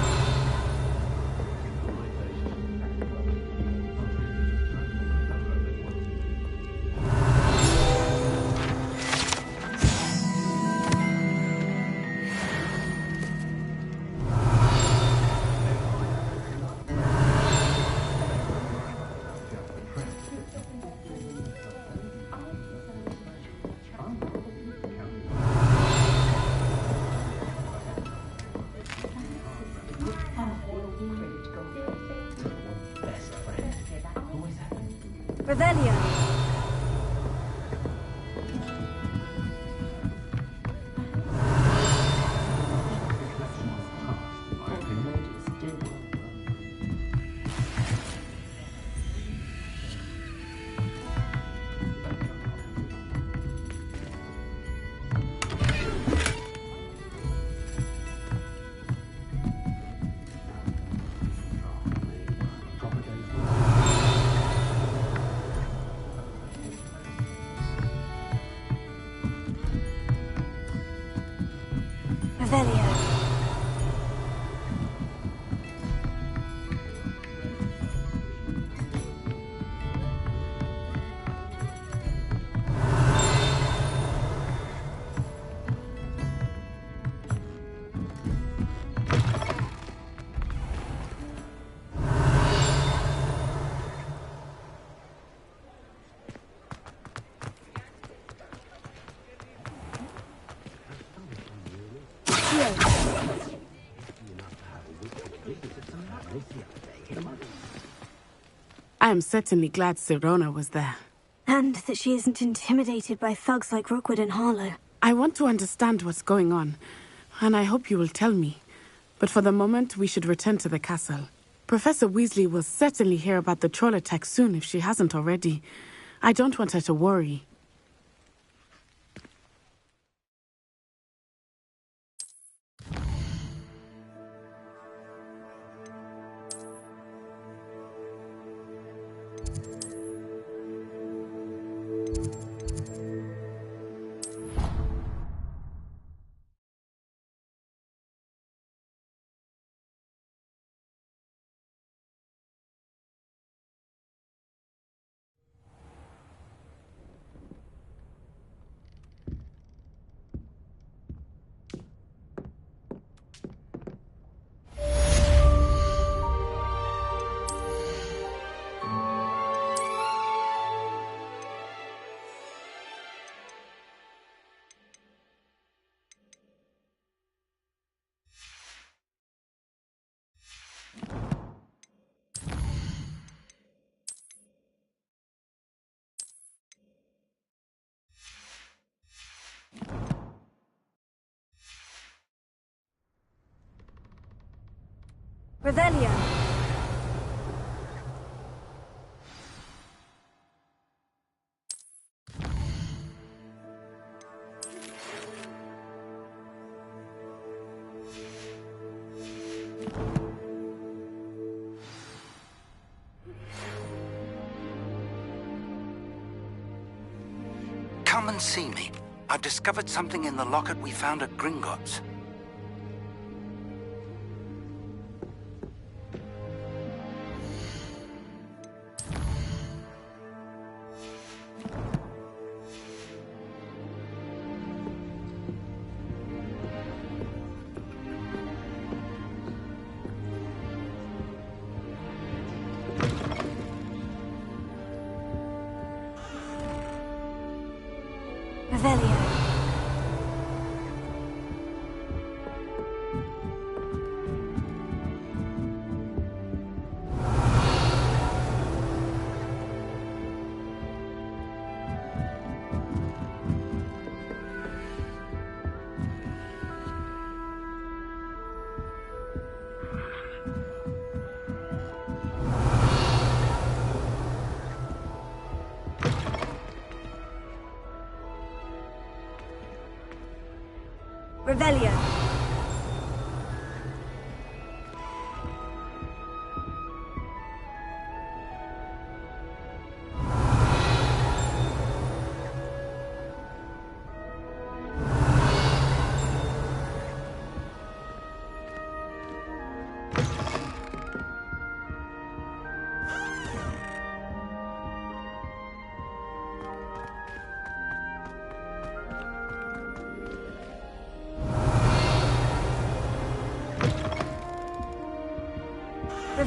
Revelio. I am certainly glad Sirona was there. And that she isn't intimidated by thugs like Rookwood and Harlow. I want to understand what's going on, and I hope you will tell me. But for the moment, we should return to the castle. Professor Weasley will certainly hear about the troll attack soon if she hasn't already. I don't want her to worry. Revelio. Come and see me. I've discovered something in the locket we found at Gringotts. Revelio. Revelio.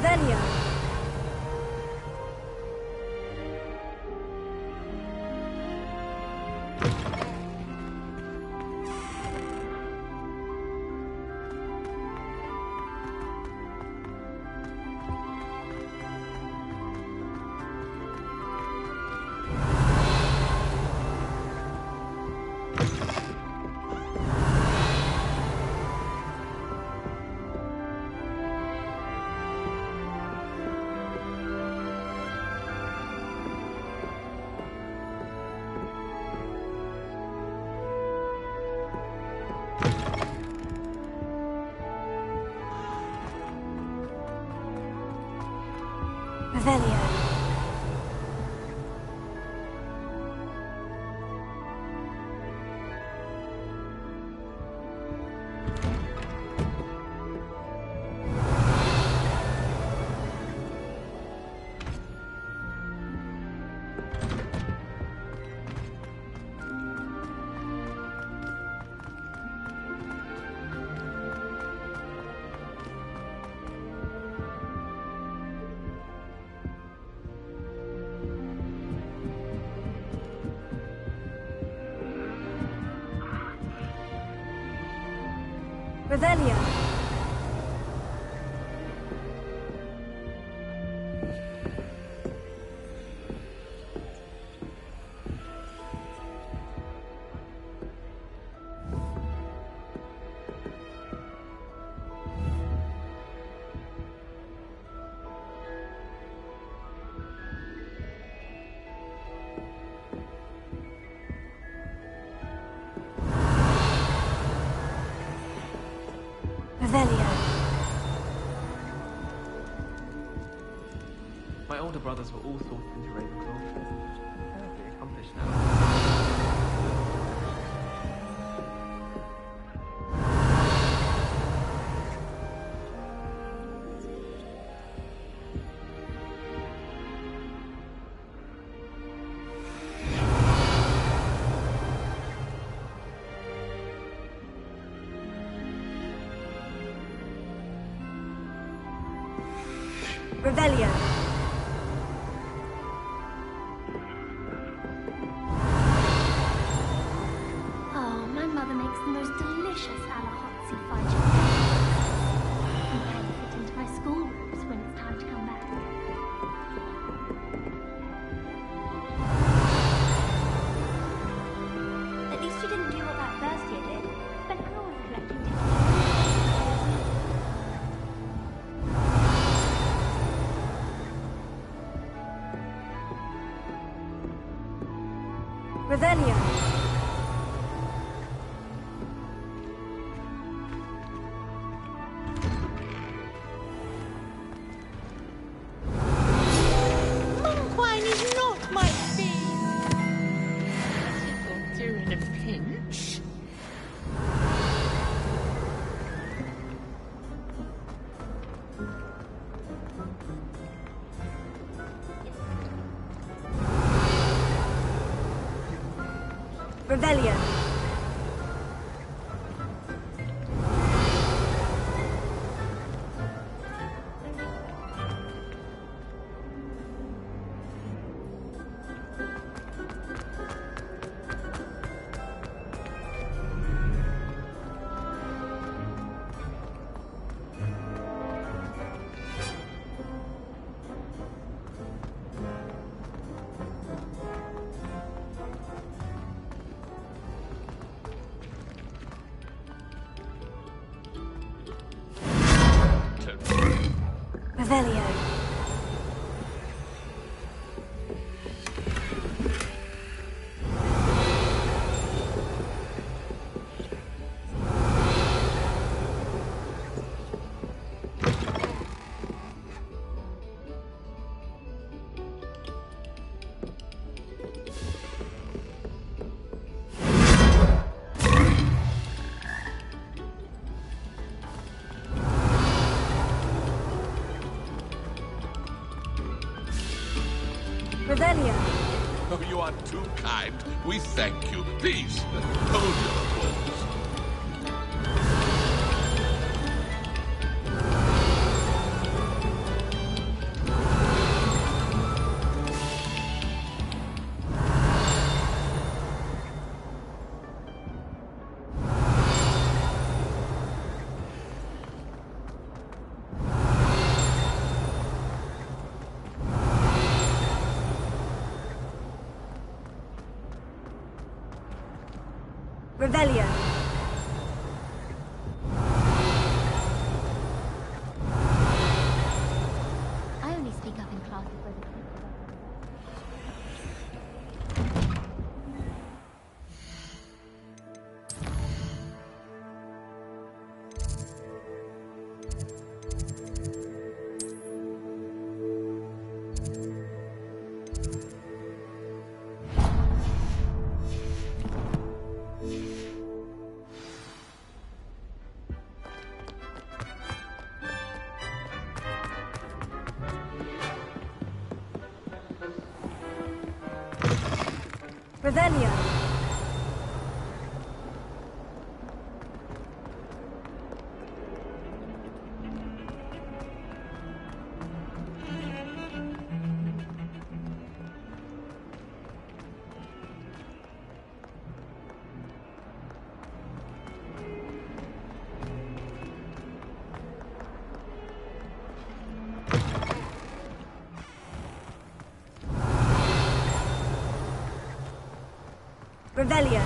Revelio. Revelio. Revelio. Revelio. My older brothers were all sorted into Ravenclaw. Apparently accomplished now. Revelio. Oh, my mother makes the most delicious Alahotzi fudge. You can fit into my school robes when it's time to come back. At least you didn't do what that first year did. Spent hours collecting tickets. Revelio. Monkwine is not my thing. You're in a pinch. Revelio. Revelio. Revelio. Oh, you are too kind. We thank you. Please, hold your applause. Revelio. I only speak up in class if we're the Revelio. Revelio.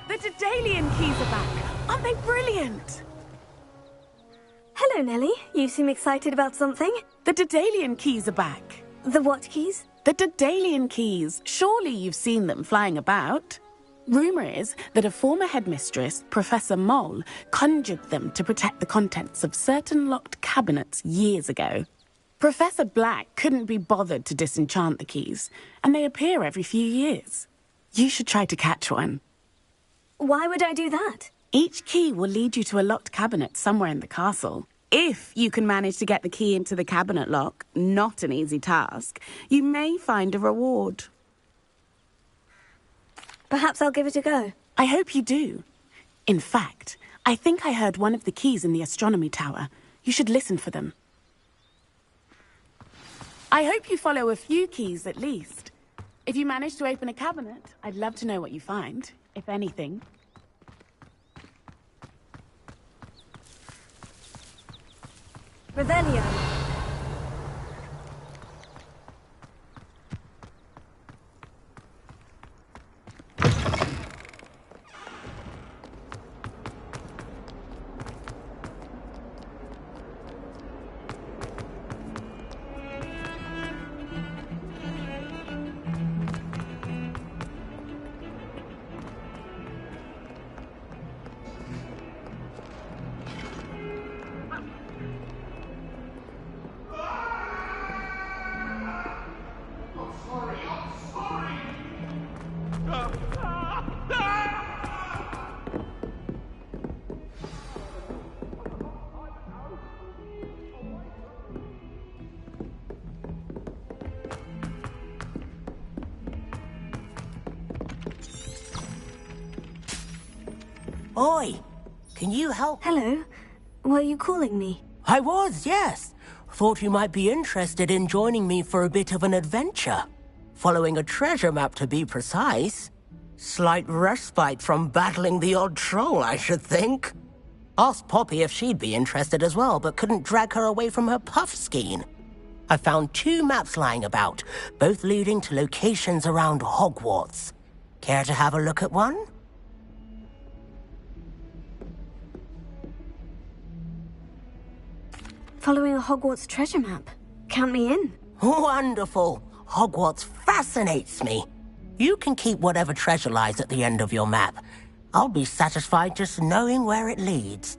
The Daedalian keys are back. Aren't they brilliant? Hello, Nellie. You seem excited about something. The Daedalian keys are back. The what keys? The Daedalian keys. Surely you've seen them flying about. Rumour is that a former headmistress, Professor Moll, conjured them to protect the contents of certain locked cabinets years ago. Professor Black couldn't be bothered to disenchant the keys, and they appear every few years. You should try to catch one. Why would I do that? Each key will lead you to a locked cabinet somewhere in the castle. If you can manage to get the key into the cabinet lock, not an easy task, you may find a reward. Perhaps I'll give it a go. I hope you do. In fact, I think I heard one of the keys in the astronomy tower. You should listen for them. I hope you follow a few keys at least. If you manage to open a cabinet, I'd love to know what you find, if anything. Revelio. Oi! Can you help? Hello. Were you calling me? I was, yes. Thought you might be interested in joining me for a bit of an adventure. Following a treasure map, to be precise. Slight respite from battling the odd troll, I should think. Asked Poppy if she'd be interested as well, but couldn't drag her away from her puff skein. I found 2 maps lying about, both leading to locations around Hogwarts. Care to have a look at one? Following a Hogwarts treasure map. Count me in. Wonderful. Hogwarts fascinates me. You can keep whatever treasure lies at the end of your map. I'll be satisfied just knowing where it leads.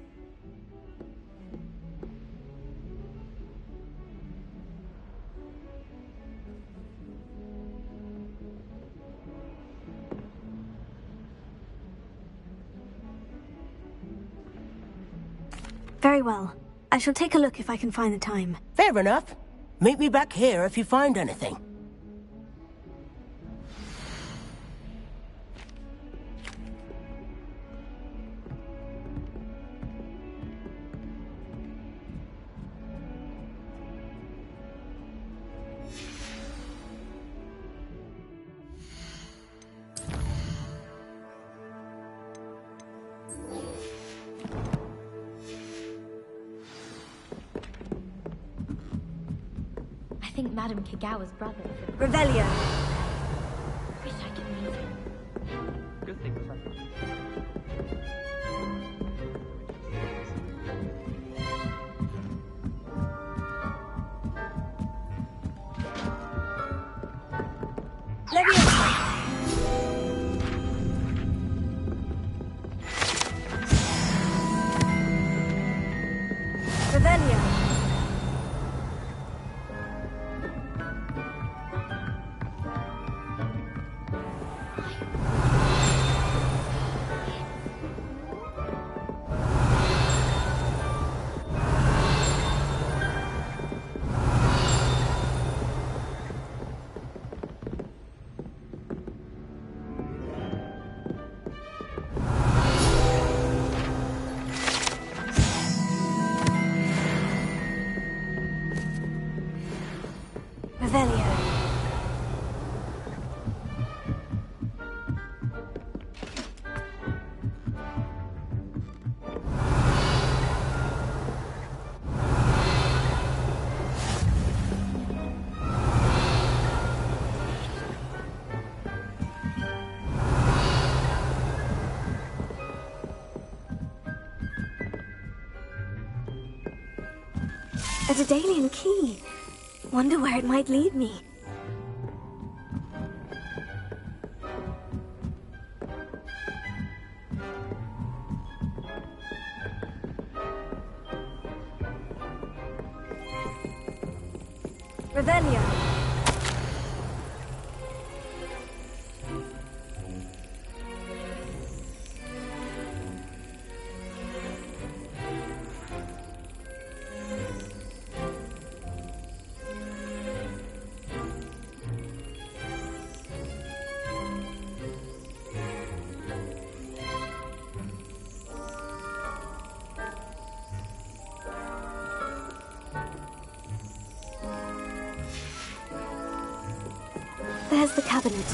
Very well. I shall take a look if I can find the time. Fair enough. Meet me back here if you find anything. I think Madame Kagawa's brother. Revelio. Wish I could meet him. Good thing, Professor. Revelio. A Daedalian key. Wonder where it might lead me. Revelio. There's the cabinet.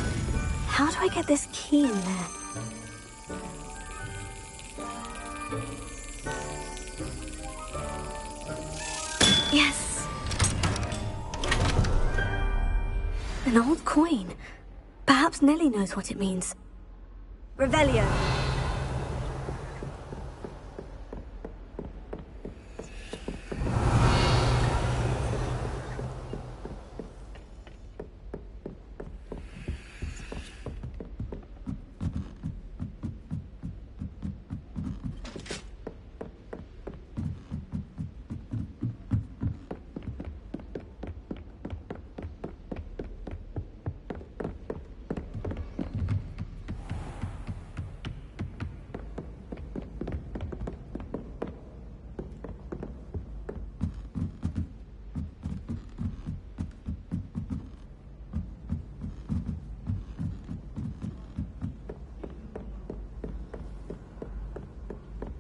How do I get this key in there? Yes! An old coin. Perhaps Nellie knows what it means. Revelio.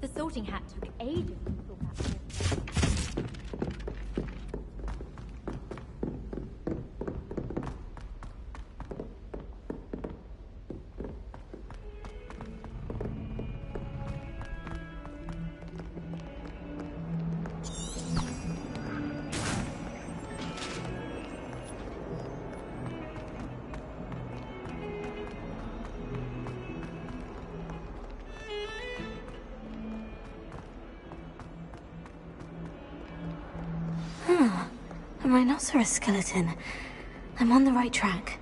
The sorting hat took ages to sort that through. A rhinoceros skeleton. I'm on the right track.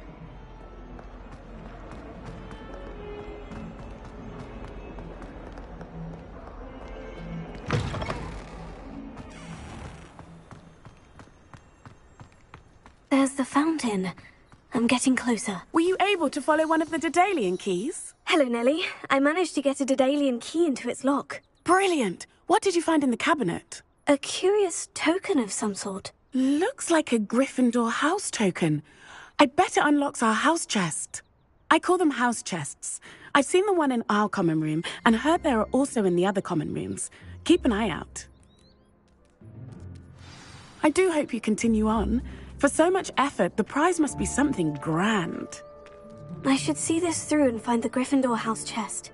There's the fountain. I'm getting closer. Were you able to follow one of the Daedalian keys? Hello, Nellie. I managed to get a Daedalian key into its lock. Brilliant! What did you find in the cabinet? A curious token of some sort. Looks like a Gryffindor house token. I bet it unlocks our house chest. I call them house chests. I've seen the one in our common room and heard there are also in the other common rooms. Keep an eye out. I do hope you continue on. For so much effort, the prize must be something grand. I should see this through and find the Gryffindor house chest.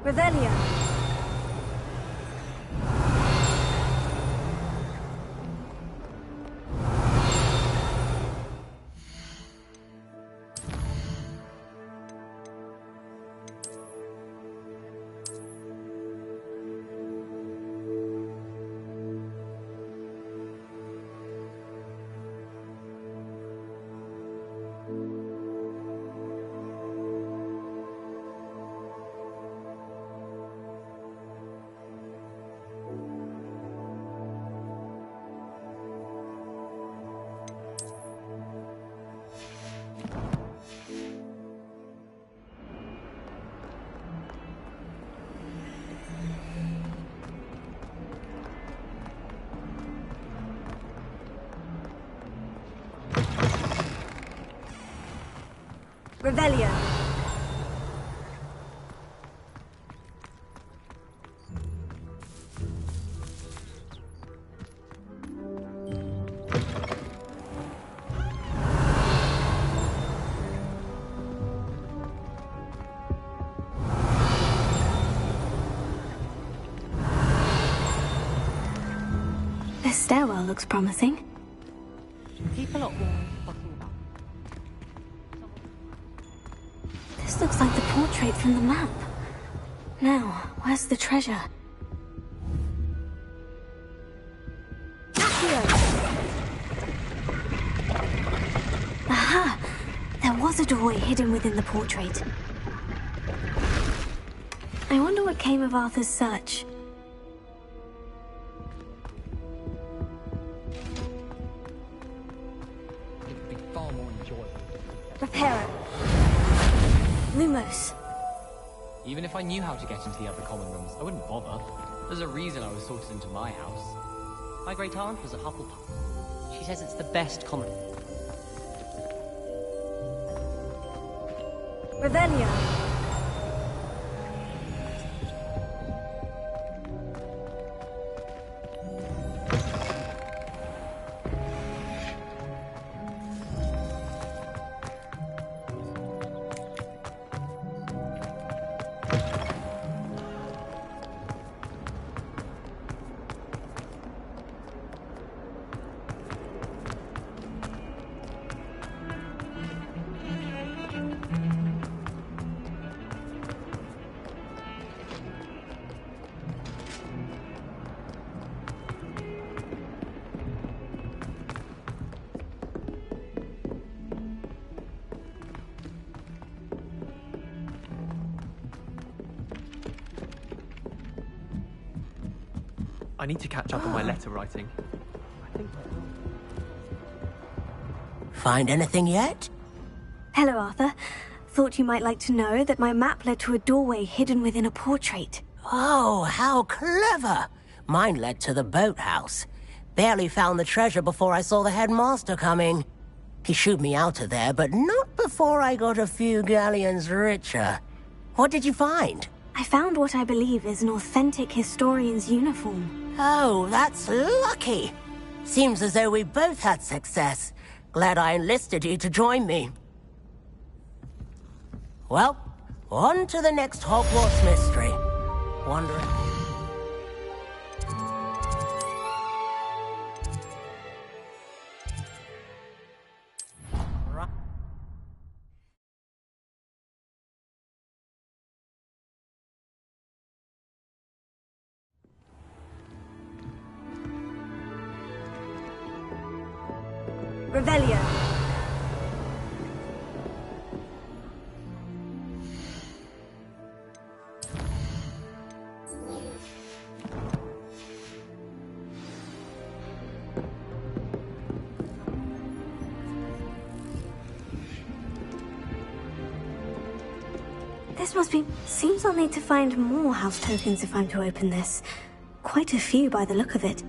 Revelio. Revelio. This stairwell looks promising. People are always fucking about. This looks like the portrait from the map. Now, where's the treasure? Aha! There was a doorway hidden within the portrait. I wonder what came of Arthur's search. It'd be far more enjoyable. Reparo. Lumos. Even if I knew how to get into the other common rooms, I wouldn't bother. There's a reason I was sorted into my house. My great aunt was a Hufflepuff. She says it's the best common. Revelio. I need to catch up on my letter writing. Find anything yet? Hello, Arthur. Thought you might like to know that my map led to a doorway hidden within a portrait. Oh, how clever! Mine led to the boathouse. Barely found the treasure before I saw the headmaster coming. He shooed me out of there, but not before I got a few galleons richer. What did you find? I found what I believe is an authentic historian's uniform. Oh, that's lucky. Seems as though we both had success. Glad I enlisted you to join me. Well, on to the next Hogwarts mystery. Wondering... Revelio. This must be... Seems I'll need to find more house tokens if I'm to open this. Quite a few by the look of it.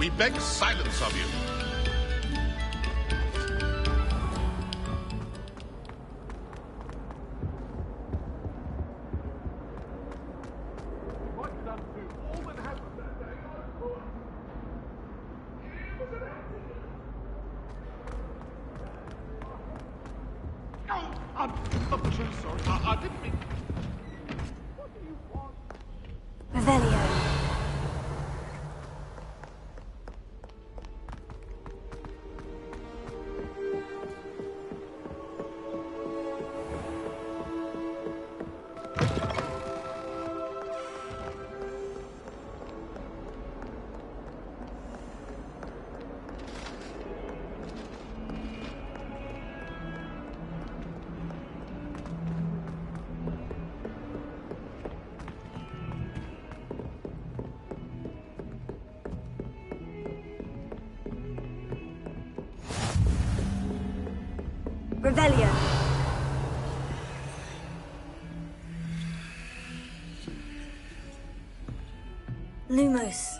We beg silence of you. I'm so sorry. I didn't mean... Revelio. Revelio. Lumos.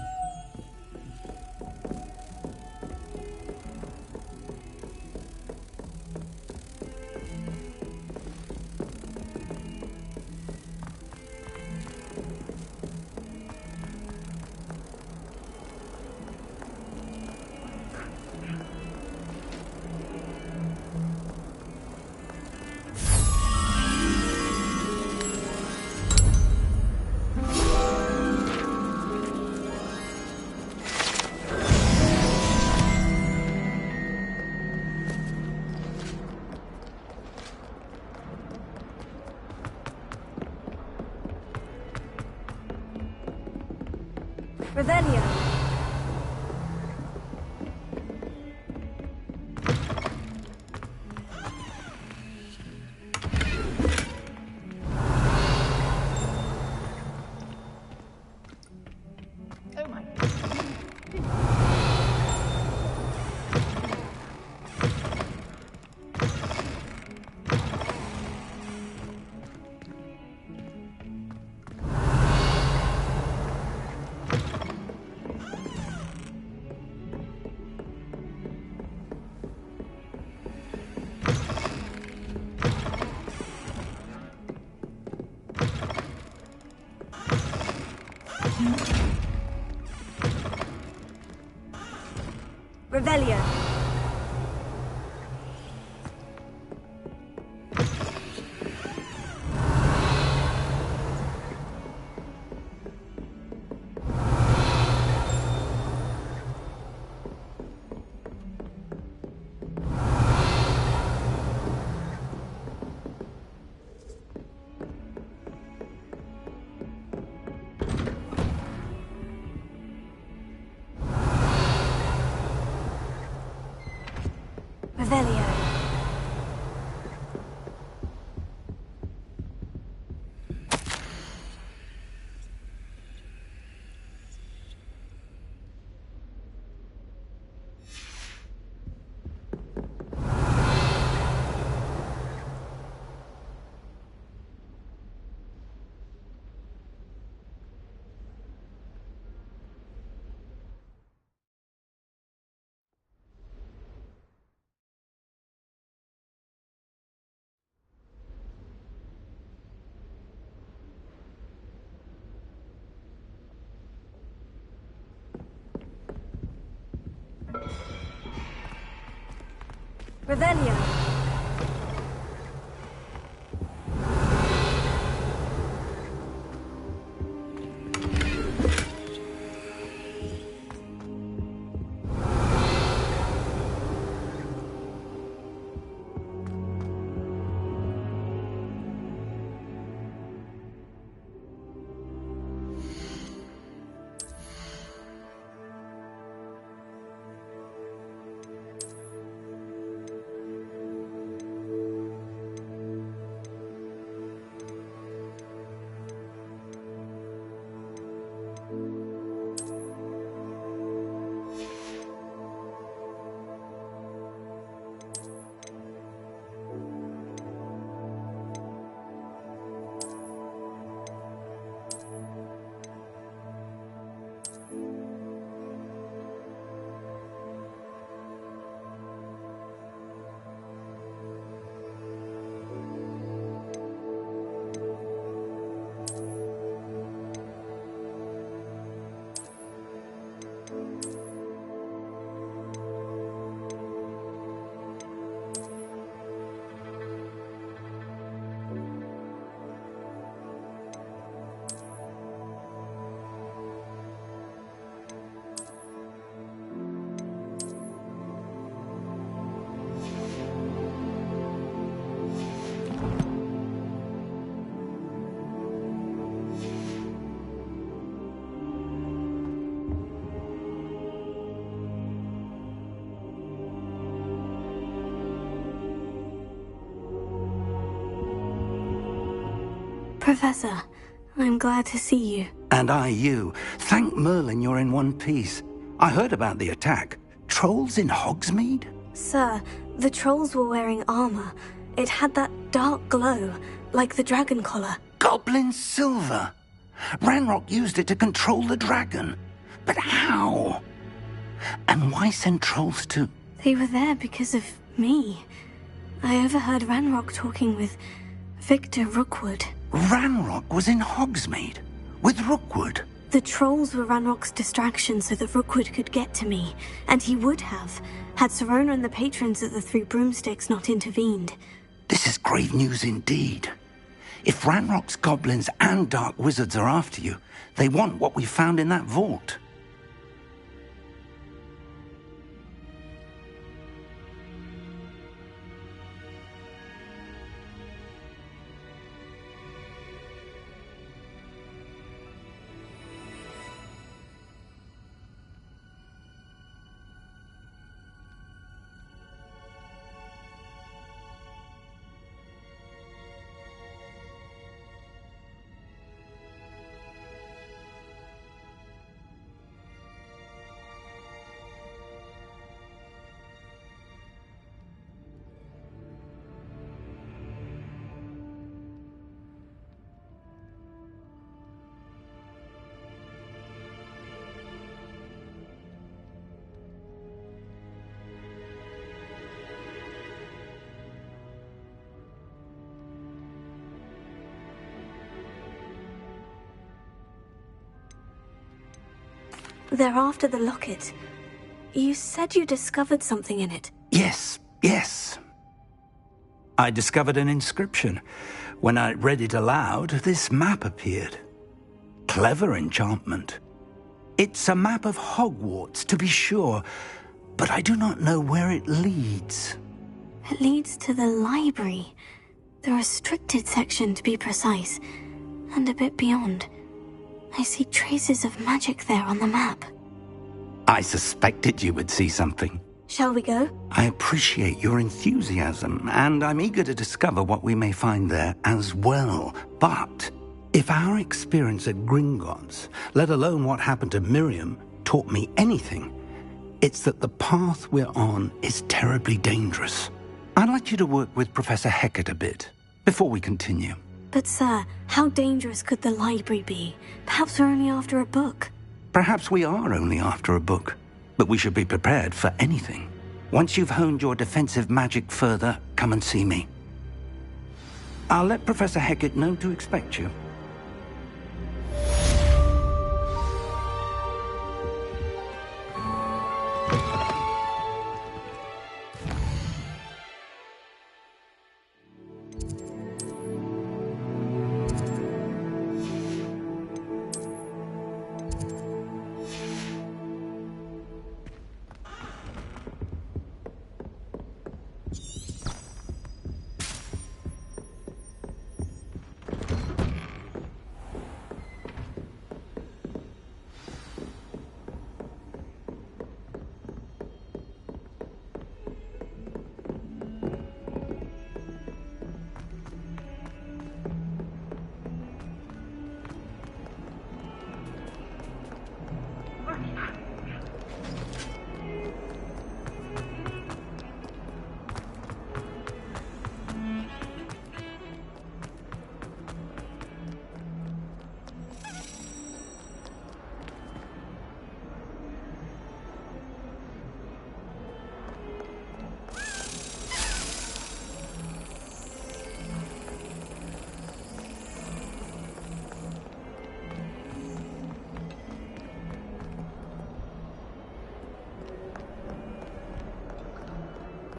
Revelio. Oh my. Revelio. Revelio. Revelio. Professor, I'm glad to see you. And I you. Thank Merlin you're in one piece. I heard about the attack. Trolls in Hogsmeade? Sir, the trolls were wearing armor. It had that dark glow, like the dragon collar. Goblin silver. Ranrock used it to control the dragon. But how? And why send trolls to... They were there because of me. I overheard Ranrock talking with Victor Rookwood. Ranrock was in Hogsmeade with Rookwood. The trolls were Ranrock's distraction so that Rookwood could get to me, and he would have, had Sirona and the patrons of the Three Broomsticks not intervened. This is grave news indeed. If Ranrock's goblins and dark wizards are after you, they want what we found in that vault. They're after the locket. You said you discovered something in it. Yes. I discovered an inscription. When I read it aloud, this map appeared. Clever enchantment. It's a map of Hogwarts, to be sure, but I do not know where it leads. It leads to the library. The restricted section, to be precise. And a bit beyond. I see traces of magic there on the map. I suspected you would see something. Shall we go? I appreciate your enthusiasm, and I'm eager to discover what we may find there as well. But if our experience at Gringotts, let alone what happened to Miriam, taught me anything, it's that the path we're on is terribly dangerous. I'd like you to work with Professor Hecat a bit before we continue. But sir, how dangerous could the library be? Perhaps we're only after a book. Perhaps we are only after a book, but we should be prepared for anything. Once you've honed your defensive magic further, come and see me. I'll let Professor Hecat know to expect you.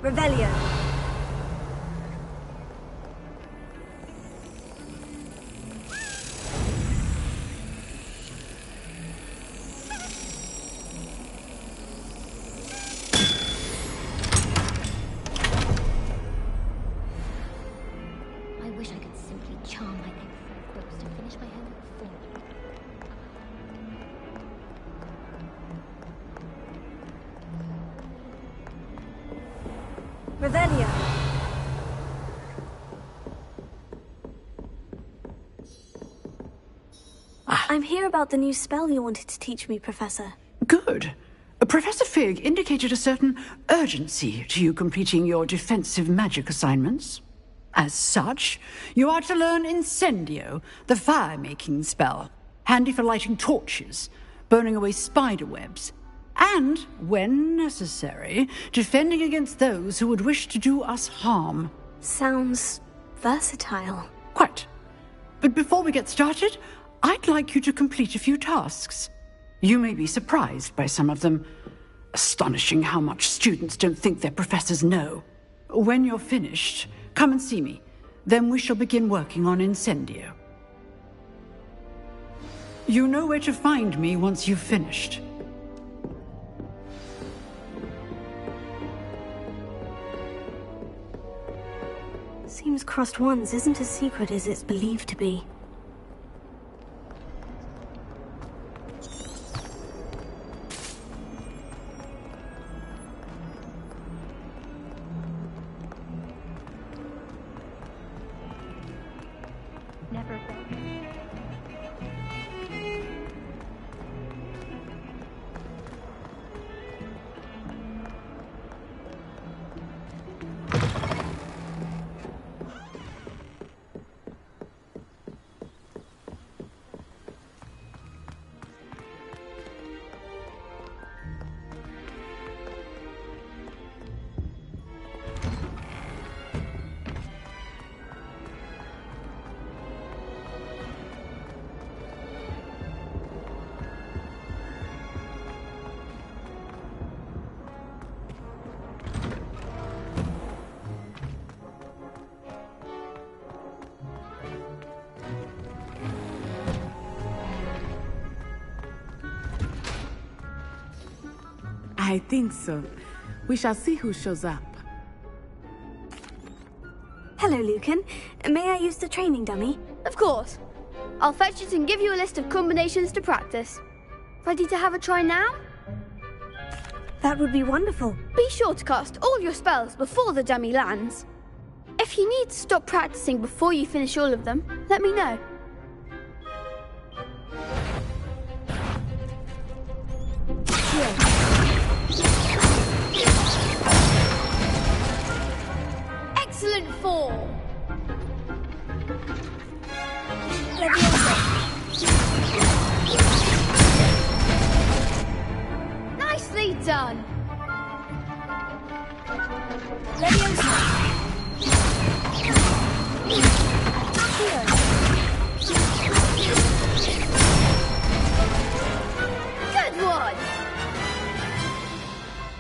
Revelio. I wish I could simply charm my ex close to finish my homework for me. Revelio. I'm here about the new spell you wanted to teach me, Professor. Good. Professor Fig indicated a certain urgency to you completing your defensive magic assignments. As such, you are to learn Incendio, the fire-making spell, handy for lighting torches, burning away spider webs, and, when necessary, defending against those who would wish to do us harm. Sounds versatile. Quite. But before we get started, I'd like you to complete a few tasks. You may be surprised by some of them. Astonishing how much students don't think their professors know. When you're finished, come and see me. Then we shall begin working on Incendio. You know where to find me once you've finished. Seems Crossed Wands isn't as secret as it's believed to be. Never I think so. We shall see who shows up. Hello, Lucan. May I use the training dummy? Of course. I'll fetch it and give you a list of combinations to practice. Ready to have a try now? That would be wonderful. Be sure to cast all your spells before the dummy lands. If you need to stop practicing before you finish all of them, let me know. Excellent fall. Nicely done. Good one.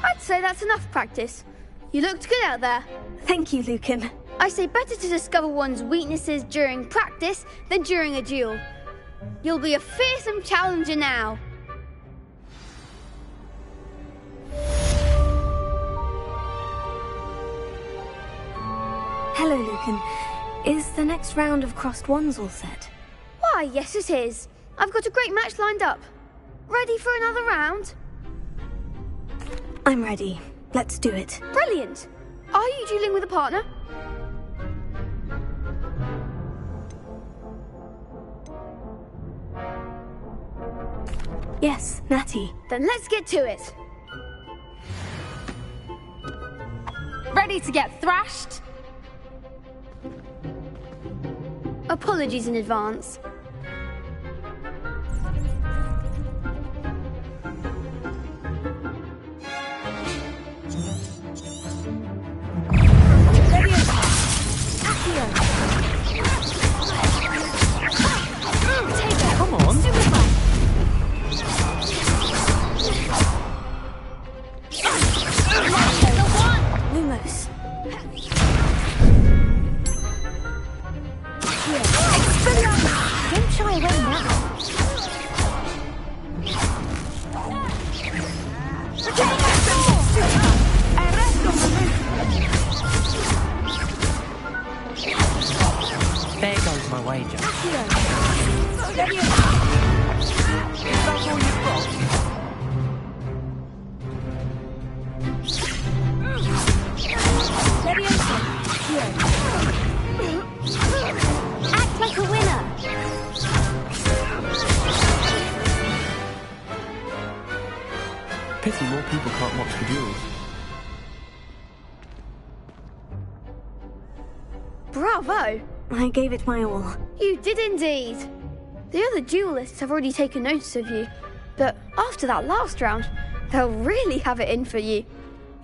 I'd say that's enough practice. You looked good out there. Thank you, Lucan. I say better to discover one's weaknesses during practice than during a duel. You'll be a fearsome challenger now. Hello, Lucan. Is the next round of Crossed Wands all set? Why, yes it is. I've got a great match lined up. Ready for another round? I'm ready. Let's do it. Brilliant. Are you dueling with a partner? Yes, Natty. Then let's get to it. Ready to get thrashed? Apologies in advance. Come on. Lumos. Don't shy away now. There goes my wager. That's all you've got. Act like a winner. Pity more people can't watch the duels. Bravo! I gave it my all. You did indeed. The other duelists have already taken notice of you, but after that last round, they'll really have it in for you.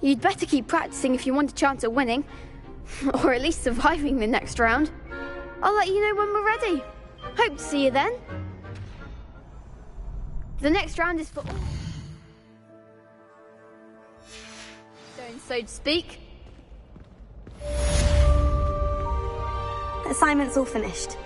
You'd better keep practicing if you want a chance at winning, or at least surviving the next round. I'll let you know when we're ready. Hope to see you then. The next round is for all. So to speak. The assignment's all finished.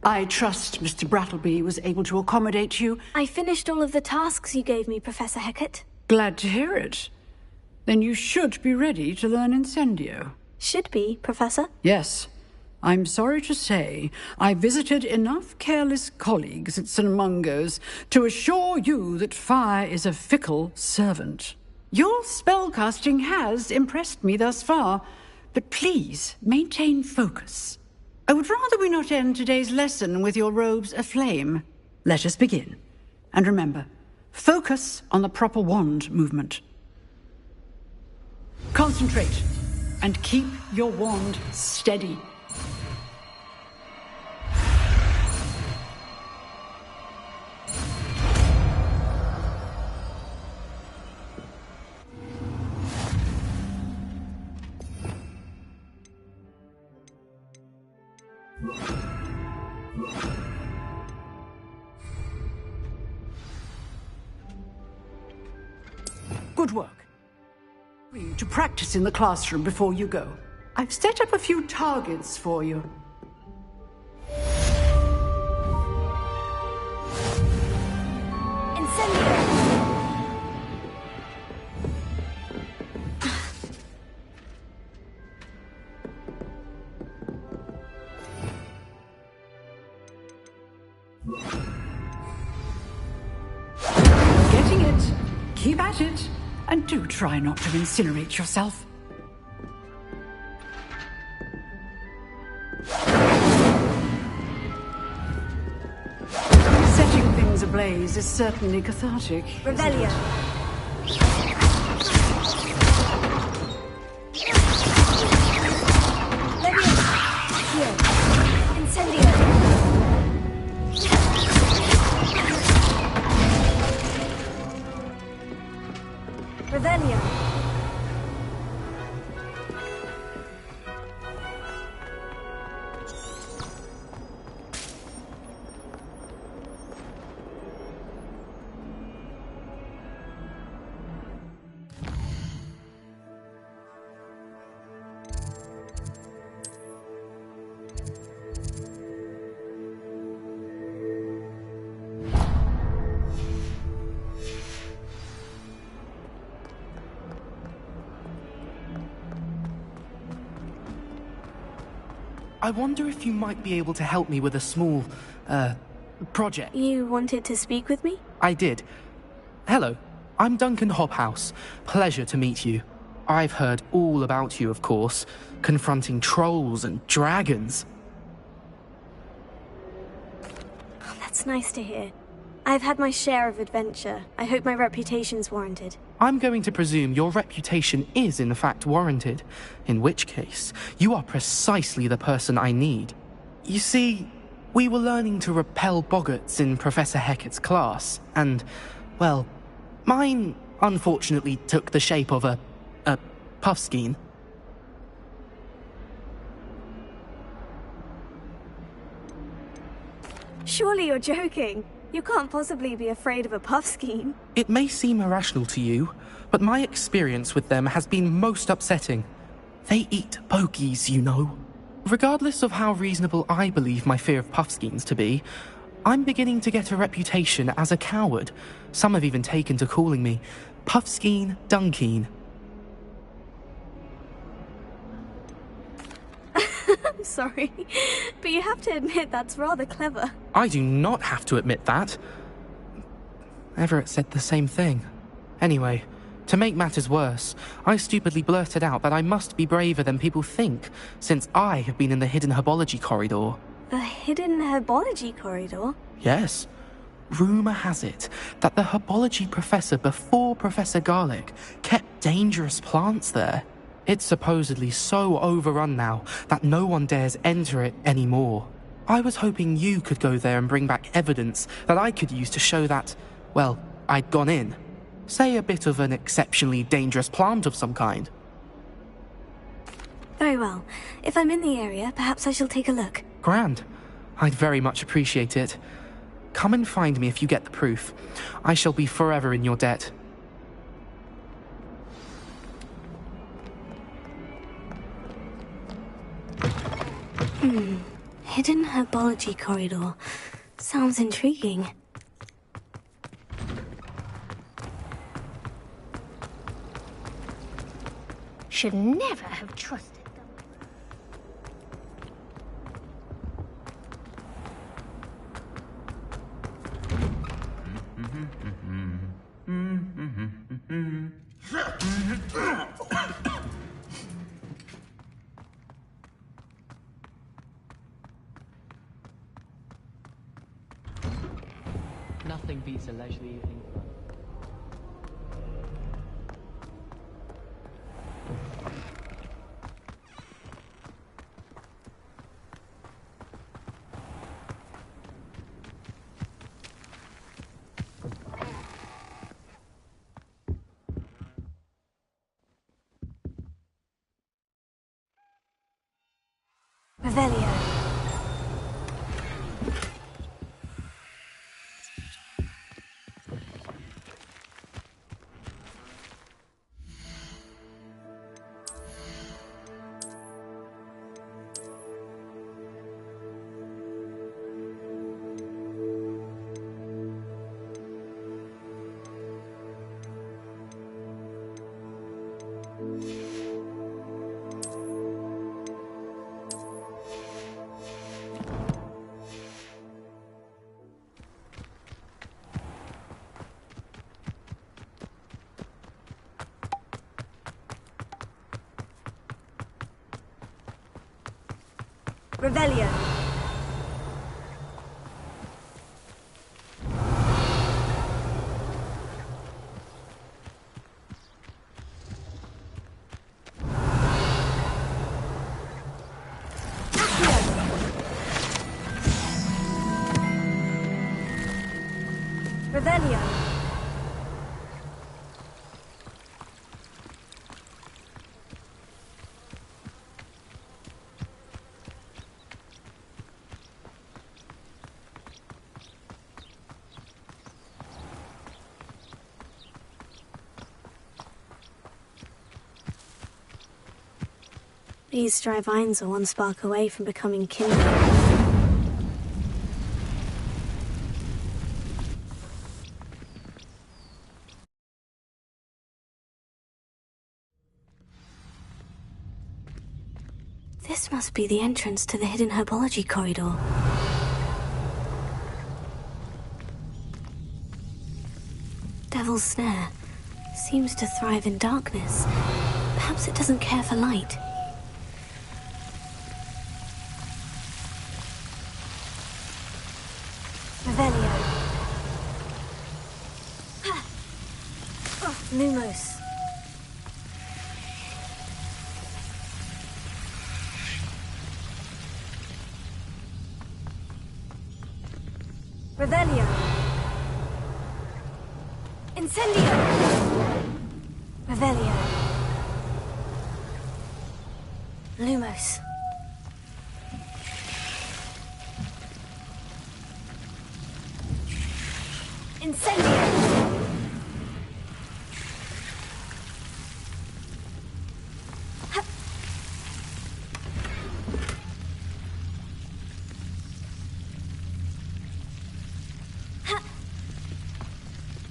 I trust Mr. Brattleby was able to accommodate you. I finished all of the tasks you gave me, Professor Hecat. Glad to hear it. Then you should be ready to learn Incendio. Should be, Professor? Yes. I'm sorry to say I visited enough careless colleagues at St. Mungo's to assure you that fire is a fickle servant. Your spellcasting has impressed me thus far, but please maintain focus. I would rather we not end today's lesson with your robes aflame. Let us begin. And remember, focus on the proper wand movement. Concentrate, and keep your wand steady. Good work. To practice in the classroom before you go. I've set up a few targets for you. Incendio! Getting it. Keep at it. And do try not to incinerate yourself. Setting things ablaze is certainly cathartic. Revelio. Incendio. Revelio. I wonder if you might be able to help me with a small, project. You wanted to speak with me? I did. Hello, I'm Duncan Hobhouse. Pleasure to meet you. I've heard all about you, of course, confronting trolls and dragons. Oh, that's nice to hear. I've had my share of adventure. I hope my reputation's warranted. I'm going to presume your reputation is in fact warranted, in which case, you are precisely the person I need. You see, We were learning to repel boggarts in Professor Hecat's class, and, well, mine unfortunately took the shape of a puffskein. Surely you're joking. You can't possibly be afraid of a puffskein. It may seem irrational to you, but my experience with them has been most upsetting. They eat bogies, you know. Regardless of how reasonable I believe my fear of puffskeins to be, I'm beginning to get a reputation as a coward. Some have even taken to calling me Puffskein Dunkeen. I'm sorry, but you have to admit that's rather clever. I do not have to admit that. Everett said the same thing. Anyway, to make matters worse, I stupidly blurted out that I must be braver than people think, since I have been in the hidden herbology corridor. The hidden herbology corridor? Yes. Rumour has it that the herbology professor before Professor Garlick kept dangerous plants there. It's supposedly so overrun now that no one dares enter it anymore. I was hoping you could go there and bring back evidence that I could use to show that, well, I'd gone in. Say a bit of an exceptionally dangerous plant of some kind. Very well. If I'm in the area, perhaps I shall take a look. Grand. I'd very much appreciate it. Come and find me if you get the proof. I shall be forever in your debt. Hidden herbology corridor. Sounds intriguing. Should never have trusted them. Nothing beats a leisurely evening fun. Revelio. Revelio. Revelio. These dry vines are one spark away from becoming kindled. This must be the entrance to the hidden herbology corridor. Devil's Snare seems to thrive in darkness. Perhaps it doesn't care for light. Revelio. Lumos. Revelio. Incendio. Revelio. Lumos. Incendio.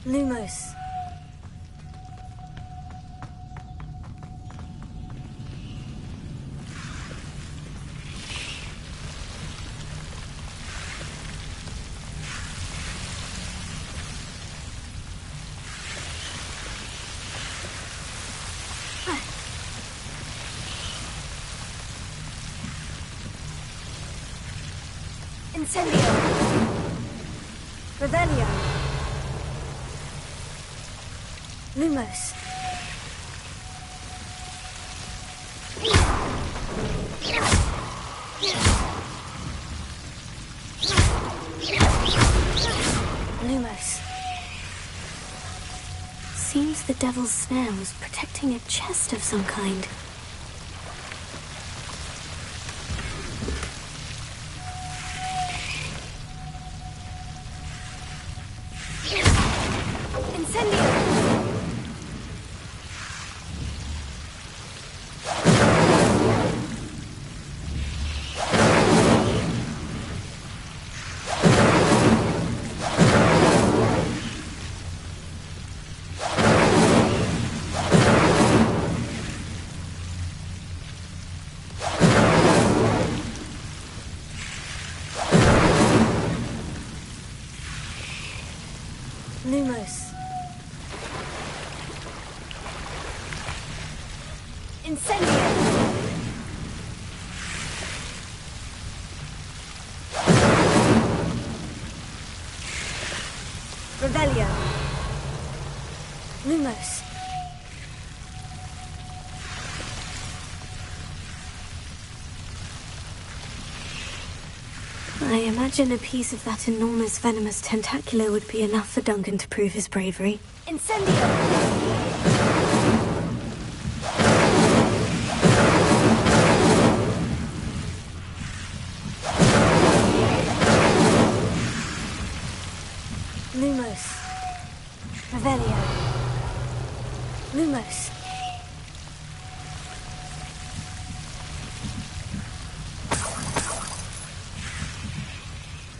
Lumos. Incendio. Revelio. Lumos. Lumos. Seems the devil's snare was protecting a chest of some kind. Lumos. Incendio. Revelio. Lumos. I imagine a piece of that enormous venomous tentacular would be enough for Duncan to prove his bravery. Incendio. Lumos. Revelio. Lumos.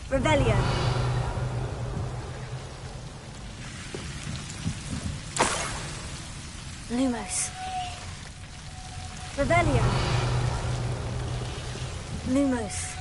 Revelio. Lumos. Revelio. Lumos.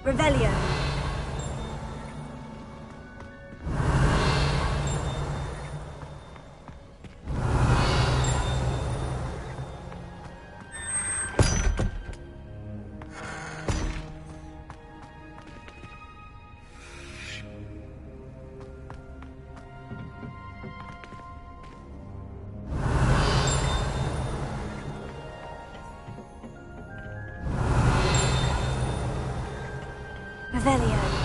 Revelio. Revelio.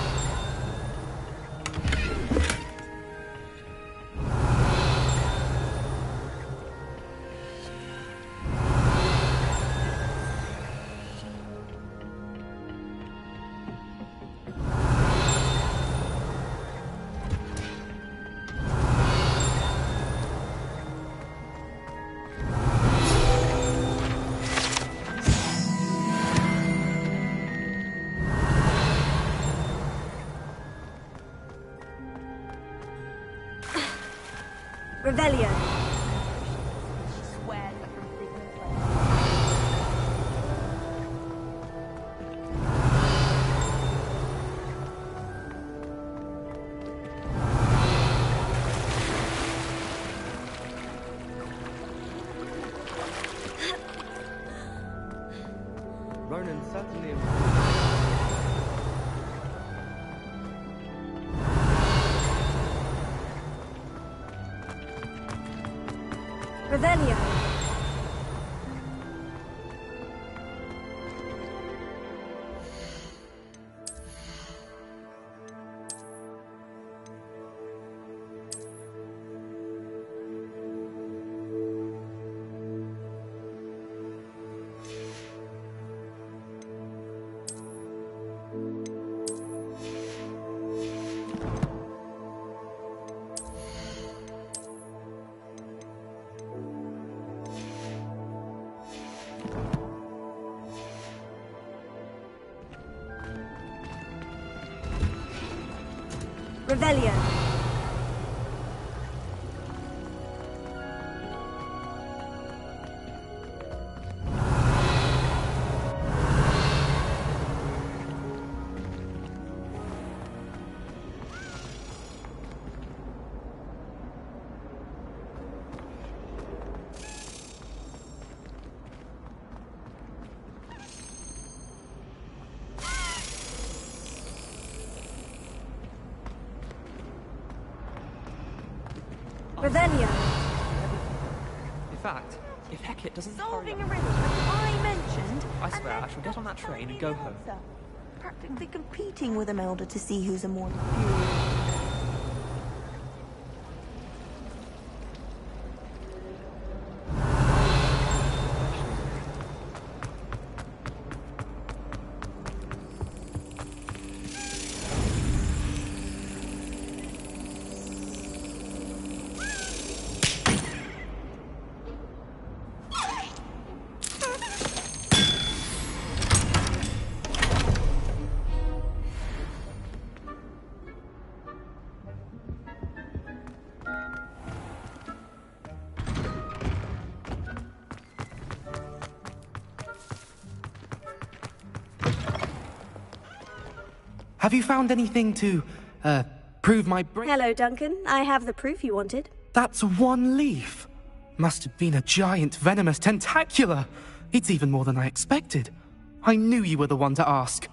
Revelio. Ronan certainly. Revelio. Revelio. Revelio. In fact, if Hecate doesn't Solving a riddle that I mentioned. I swear I shall get on that train and go home. Practically competing with Imelda to see who's a more Have you found anything to, prove my Hello, Duncan. I have the proof you wanted. That's one leaf. Must have been a giant venomous tentacula. It's even more than I expected. I knew you were the one to ask.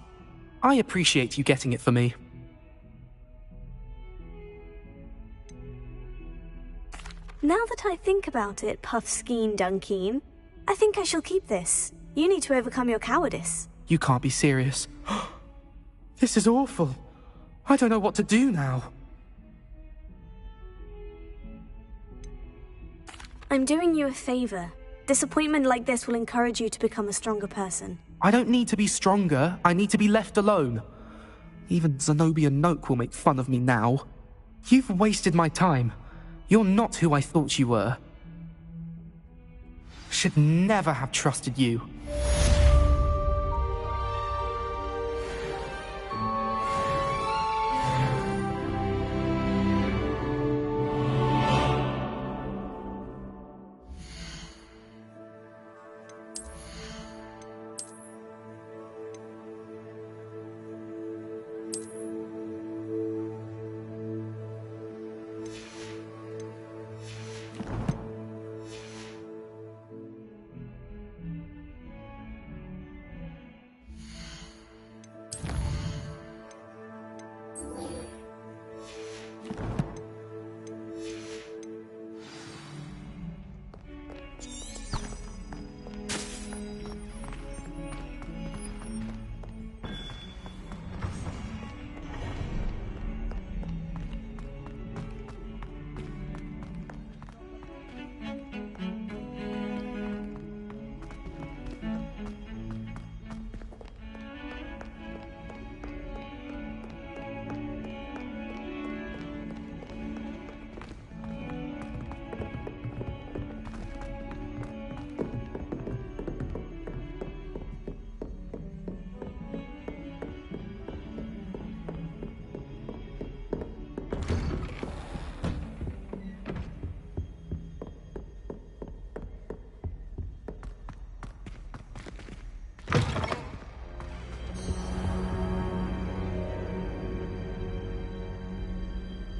I appreciate you getting it for me. Now that I think about it, Puffskein Dunkeen, I think I shall keep this. You need to overcome your cowardice. You can't be serious. This is awful. I don't know what to do now. I'm doing you a favor. Disappointment like this will encourage you to become a stronger person. I don't need to be stronger. I need to be left alone. Even Zenobia Noak will make fun of me now. You've wasted my time. You're not who I thought you were. Should never have trusted you.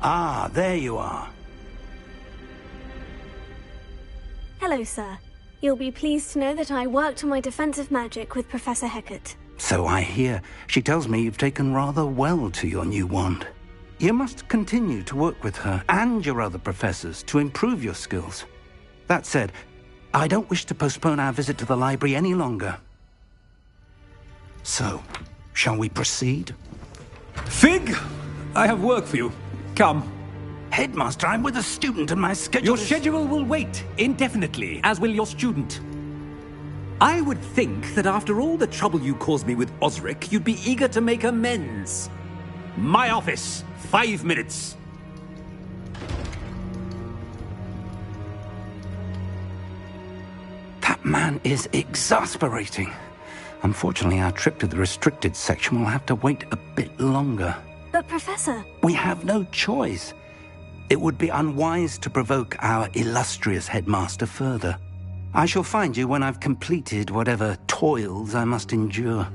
Ah, there you are. Hello, sir. You'll be pleased to know that I worked on my defensive magic with Professor Hecat. So I hear. She tells me you've taken rather well to your new wand. You must continue to work with her and your other professors to improve your skills. That said, I don't wish to postpone our visit to the library any longer. So, shall we proceed? Fig, I have work for you. Come. Headmaster, I'm with a student and my schedule Your schedule will wait indefinitely, as will your student. I would think that after all the trouble you caused me with Osric, you'd be eager to make amends. My office, 5 minutes. That man is exasperating. Unfortunately, our trip to the restricted section will have to wait a bit longer. But, Professor... We have no choice. It would be unwise to provoke our illustrious headmaster further. I shall find you when I've completed whatever toils I must endure.